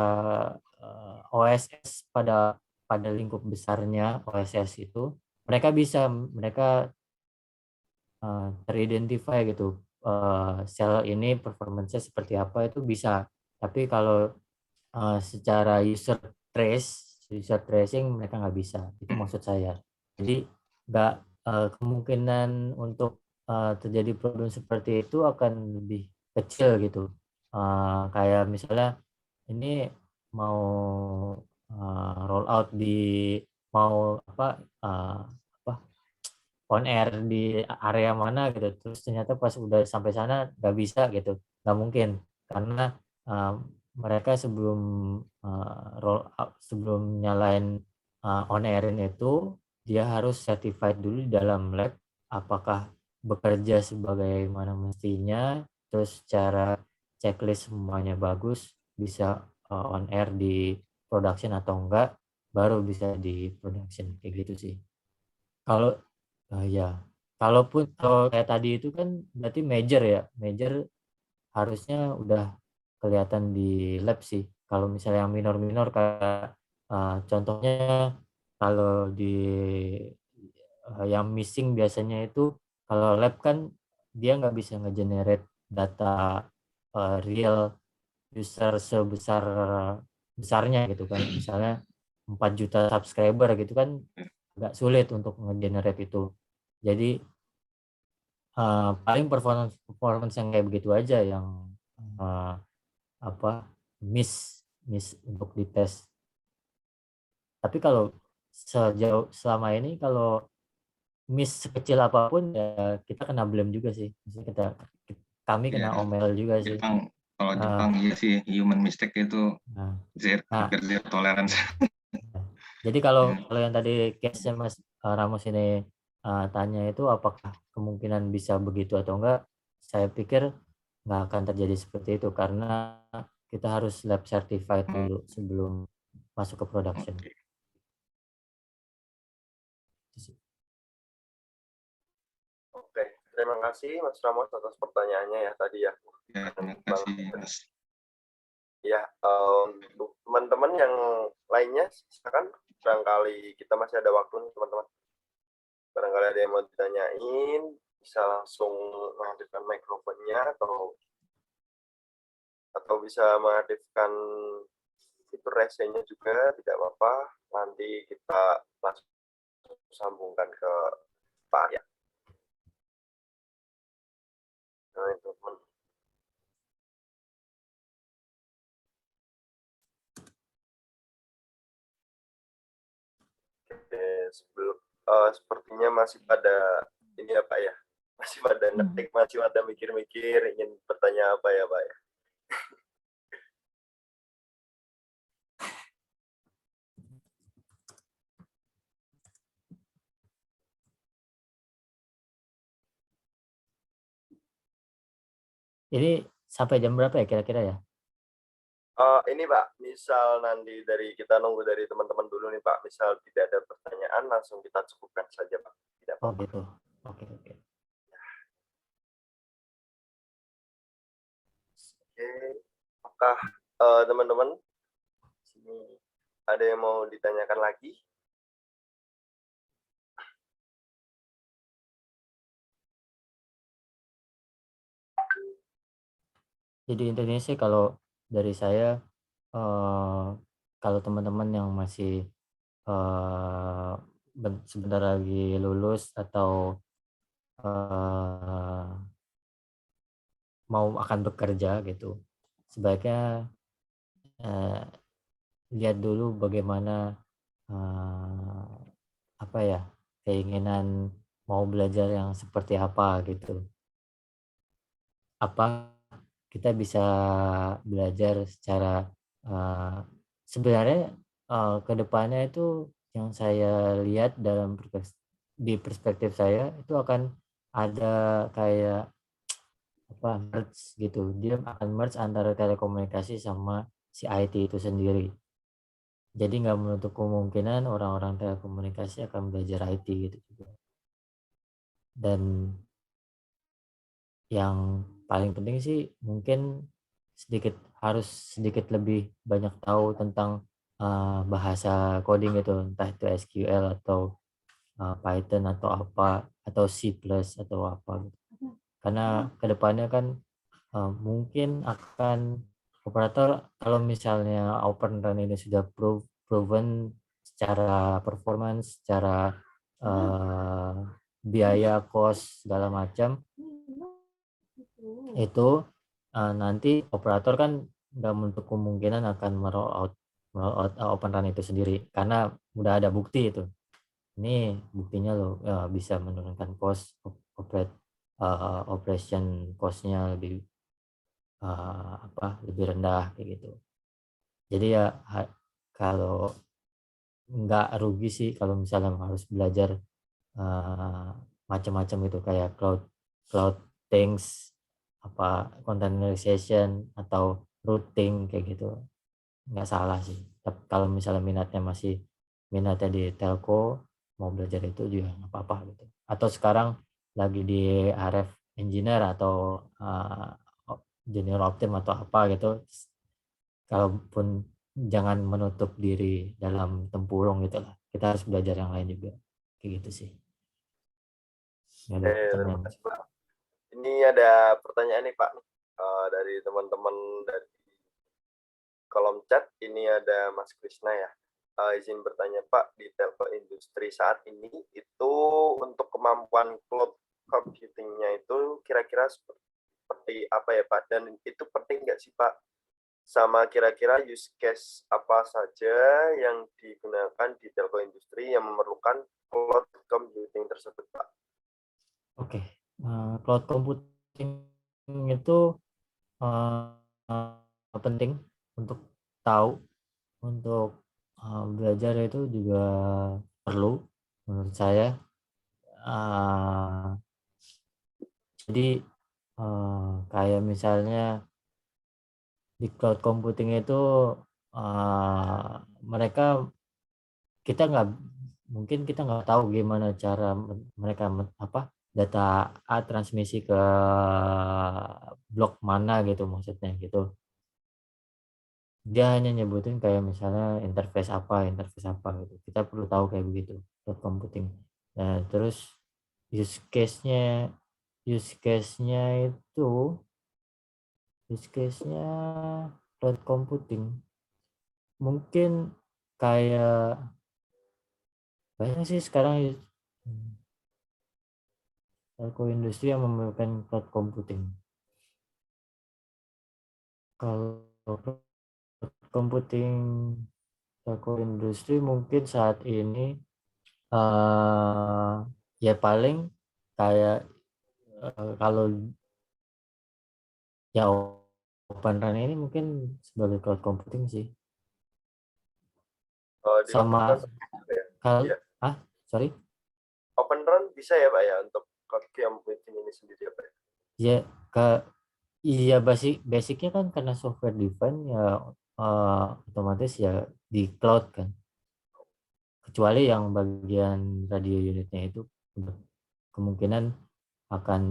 OSS pada lingkup besarnya OSS itu mereka teridentify gitu, sel ini performance-nya seperti apa itu bisa. Tapi kalau secara user tracing mereka nggak bisa, itu maksud saya. Jadi nggak, kemungkinan untuk terjadi problem seperti itu akan lebih kecil gitu. Kayak misalnya ini mau roll out mau apa on air di area mana gitu, terus ternyata pas udah sampai sana nggak bisa gitu, nggak mungkin, karena mereka sebelum roll out, sebelum nyalain on airin itu dia harus certified dulu di dalam lab apakah bekerja sebagaimana mestinya, terus cara checklist semuanya bagus, bisa on air di production atau enggak, baru bisa di production kayak gitu sih. Kalau ya, kalau kayak tadi itu kan berarti major ya, major harusnya udah kelihatan di lab sih. Kalau misalnya yang minor-minor kayak contohnya kalau di yang missing biasanya itu kalau lab kan dia nggak bisa nge-generate data real user sebesar besarnya gitu kan. Misalnya 4 juta subscriber gitu kan agak sulit untuk nge-generate itu. Jadi paling performance yang kayak begitu aja yang miss untuk dites. Tapi kalau selama ini kalau miss sekecil apapun ya kita kena blame juga sih. Maksudnya kami kena Ya, omel juga sih. kalau Jepang iya sih, human mistake itu Nah, hampir zero tolerance. jadi kalau yang tadi case-nya Mas Ramos ini tanya itu apakah kemungkinan bisa begitu atau enggak, saya pikir nggak akan terjadi seperti itu karena kita harus lab certified dulu sebelum masuk ke production. Oke, terima kasih Mas Ramos atas pertanyaannya ya tadi ya. Ya, terima kasih Mas. Ya, untuk teman-teman yang lainnya silakan, barangkali kita masih ada waktu nih teman-teman. Barangkali ada yang mau ditanyain, bisa langsung mengaktifkan mikrofonnya atau bisa mengaktifkan fitur raise-nya juga, tidak apa-apa. Nanti kita langsung sambungkan ke Pak Arya. Nah, itu teman. Oke, sepertinya masih pada ini ya Pak ya, masih pada ngetik, masih pada mikir-mikir ingin bertanya apa ya Pak ya. Ini sampai jam berapa ya kira-kira ya? Ini Pak, misal nanti kita nunggu dari teman-teman dulu nih Pak, misal tidak ada pertanyaan langsung kita cukupkan saja Pak, tidak Oh apa-apa. gitu. Oke. Oke, apakah teman-teman sini ada yang mau ditanyakan lagi? Jadi intinya sih kalau dari saya kalau teman-teman yang masih sebentar lagi lulus atau mau akan bekerja gitu, sebaiknya lihat dulu bagaimana apa ya, keinginan mau belajar yang seperti apa gitu. Apa kita bisa belajar secara sebenarnya ke depannya itu yang saya lihat di perspektif saya itu akan ada kayak apa merge gitu. Dia akan merge antara telekomunikasi sama si IT itu sendiri. Jadi nggak menutup kemungkinan orang-orang telekomunikasi akan belajar IT gitu juga. Dan yang paling penting sih mungkin harus sedikit lebih banyak tahu tentang bahasa coding itu, entah itu SQL atau Python atau apa atau C+ atau apa gitu. Karena kedepannya kan mungkin akan operator kalau misalnya Open Run ini sudah proven secara performance, secara biaya, cost segala macam, itu nanti operator kan nggak menutup kemungkinan akan meroll out Open Run itu sendiri karena udah ada bukti itu. Ini buktinya loh bisa menurunkan cost operation cost-nya lebih lebih rendah kayak gitu. Jadi ya kalau nggak rugi sih kalau misalnya harus belajar macam-macam gitu kayak cloud things, containerization atau routing kayak gitu, nggak salah sih. Tapi kalau misalnya minatnya di telco, mau belajar itu juga nggak apa-apa gitu. Atau sekarang lagi di RF engineer atau junior optim atau apa gitu, kalaupun jangan menutup diri dalam tempurung gitu lah. Kita harus belajar yang lain juga kayak gitu sih. Nggak ada Terima pertanyaan. kasih Pak. Ini ada pertanyaan nih Pak, dari teman-teman dari kolom chat. Ini ada Mas Krisna ya. Izin bertanya Pak, di telco industri saat ini itu untuk kemampuan cloud computing-nya itu kira-kira seperti apa ya Pak? Dan itu penting nggak sih Pak? Sama kira-kira use case apa saja yang digunakan di telco industri yang memerlukan cloud computing tersebut Pak? Oke, cloud computing itu penting untuk tahu, untuk belajar itu juga perlu menurut saya. Jadi kayak misalnya di cloud computing itu mereka kita nggak tahu gimana cara mereka data transmisi ke blok mana gitu maksudnya gitu. Dia hanya nyebutin kayak misalnya interface apa gitu. Kita perlu tahu kayak begitu cloud computing. Nah, terus use case-nya use case-nya cloud computing mungkin kayak banyak sih sekarang telco industri yang memerlukan cloud computing. Kalau cloud computing telco industri mungkin saat ini ya paling kayak kalau ya Open Run ini mungkin sebagai cloud computing sih. Di Open Sama Run ya? kalau Iya. sorry. Open Run bisa ya Pak ya untuk cloud computing ini sendiri ya Pak? Ya iya basicnya kan karena software defined ya otomatis ya di cloud kan. Kecuali yang bagian radio unitnya itu kemungkinan akan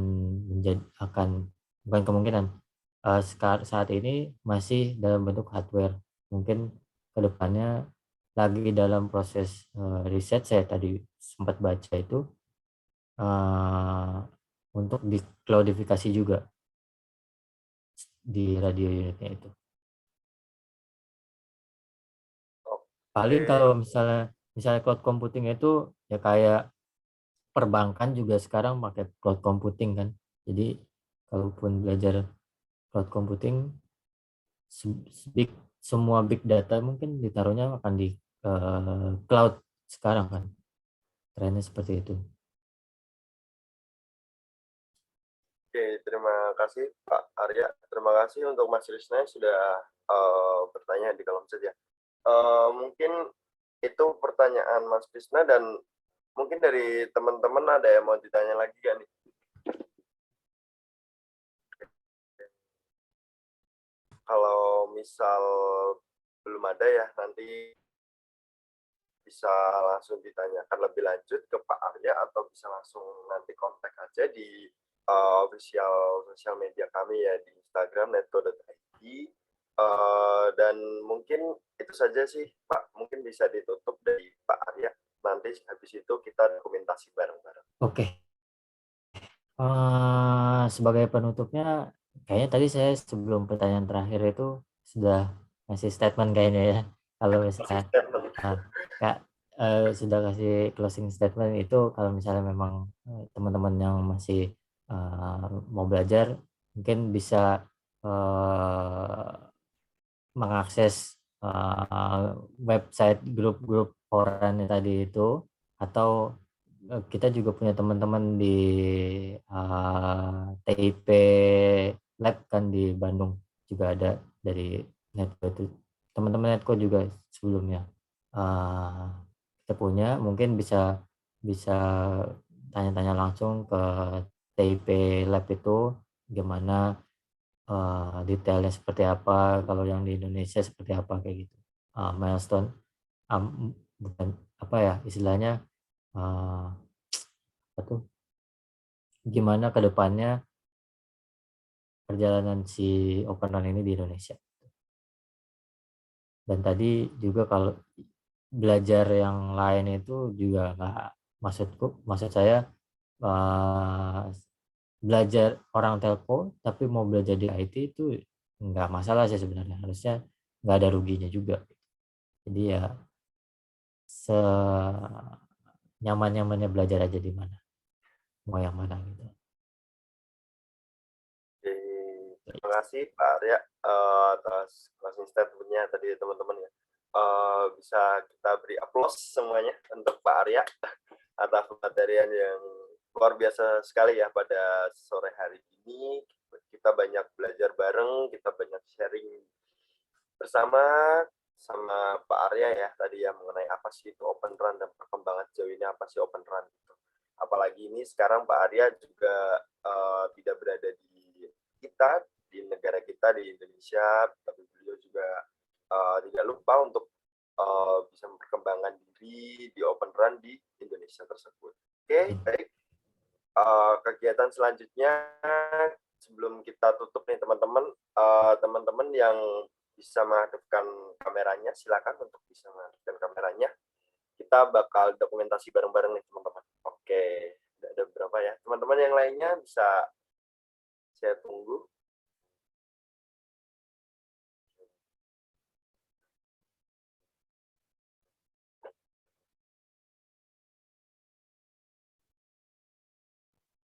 bukan kemungkinan saat ini masih dalam bentuk hardware. Mungkin kedepannya lagi dalam proses riset, saya tadi sempat baca itu untuk di cloudifikasi juga di radio unitnya itu. Paling kalau misalnya cloud computing itu ya kayak perbankan juga sekarang pakai cloud computing kan. Jadi kalaupun belajar cloud computing semua big data mungkin ditaruhnya akan di cloud sekarang kan. Trennya seperti itu. Oke, terima kasih Pak Arya. Terima kasih untuk Mas Krisna yang sudah bertanya di kolom chat ya. Mungkin itu pertanyaan Mas Krisna, dan mungkin dari teman-teman ada yang mau ditanya lagi kan nih? Kalau misal belum ada ya, nanti bisa langsung ditanyakan lebih lanjut ke Pak Arya, atau bisa langsung nanti kontak aja di official sosial media kami ya, di Instagram netco.id. Dan mungkin itu saja sih Pak, mungkin bisa ditutup dari Pak Arya, nanti habis itu kita dokumentasi bareng-bareng. Oke. Sebagai penutupnya, kayaknya tadi saya sebelum pertanyaan terakhir itu sudah ngasih statement kayaknya ya. Kalau misalnya Kak sudah kasih closing statement itu, kalau misalnya memang teman-teman yang masih mau belajar mungkin bisa mengakses website grup-grup forum tadi itu, atau kita juga punya teman-teman di TIP Lab kan di Bandung, juga ada dari Netco itu, teman-teman Netco juga sebelumnya kita punya, mungkin bisa tanya-tanya langsung ke TIP Lab itu gimana, detailnya seperti apa, kalau yang di Indonesia seperti apa kayak gitu. Milestone bukan apa ya istilahnya, apa tuh, gimana ke depannya perjalanan si Open Run ini di Indonesia. Dan tadi juga kalau belajar yang lain itu juga nggak, maksud saya belajar orang telco tapi mau belajar di IT itu nggak masalah sih sebenarnya, harusnya nggak ada ruginya juga. Jadi ya senyaman-nyamannya belajar aja di mana, mau yang mana gitu. Terima kasih Pak Arya atas closing statement-nya tadi teman-teman ya. Bisa kita beri aplaus semuanya untuk Pak Arya atas materian yang luar biasa sekali ya pada sore hari ini. Kita banyak belajar bareng, kita banyak sharing bersama sama Pak Arya ya tadi ya, mengenai apa sih itu Open Run dan perkembangan sejauh ini apa sih Open Run gitu. Apalagi ini sekarang Pak Arya juga tidak berada di kita, di negara kita di Indonesia, tapi beliau juga tidak lupa untuk bisa memperkembangkan diri di Open Run di Indonesia tersebut. Oke, baik. Kegiatan selanjutnya sebelum kita tutup nih teman-teman, teman-teman yang bisa menghadapkan kameranya silakan untuk bisa menghadapkan kameranya. Kita bakal dokumentasi bareng-bareng nih teman-teman. Oke, ada beberapa ya. Teman-teman yang lainnya bisa saya tunggu.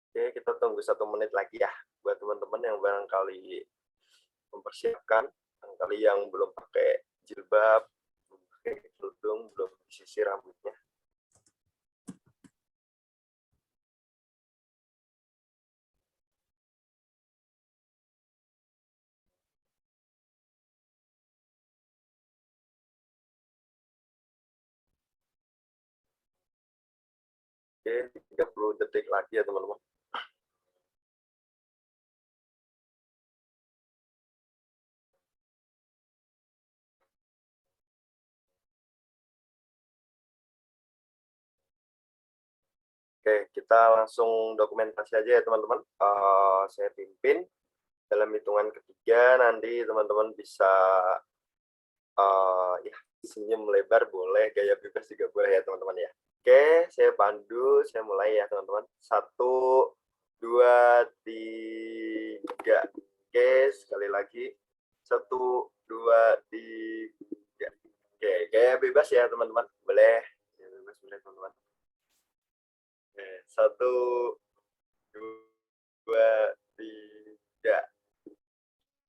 Oke, kita tunggu 1 menit lagi ya buat teman-teman yang barangkali mempersiapkan, barangkali yang belum pakai jilbab, belum pakai kerudung, belum disisir rambutnya. Oke, 30 detik lagi ya teman-teman. Oke, kita langsung dokumentasi aja ya teman-teman. Saya pimpin dalam hitungan ketiga, nanti teman-teman bisa ya senyum lebar boleh, gaya bebas juga boleh ya teman-teman ya. Oke, saya pandu, saya mulai ya teman-teman. 1, 2, 3. Oke, sekali lagi. 1, 2, 3. Oke, gaya bebas ya teman-teman. Boleh. Gaya bebas boleh teman-teman. Oke, 1, 2, 3.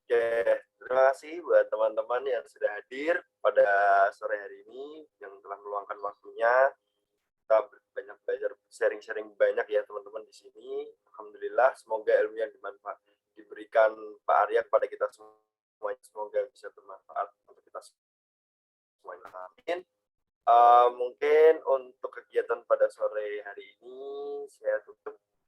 Oke, terima kasih. kasih buat teman-teman yang sudah hadir pada sore hari ini, yang telah meluangkan waktunya. Kita banyak belajar, sharing-sharing banyak ya teman-teman di sini. Alhamdulillah, semoga ilmu yang diberikan Pak Arya kepada kita semua semoga bisa bermanfaat untuk kita semuanya. Amin. Mungkin untuk kegiatan pada sore hari ini saya tutup.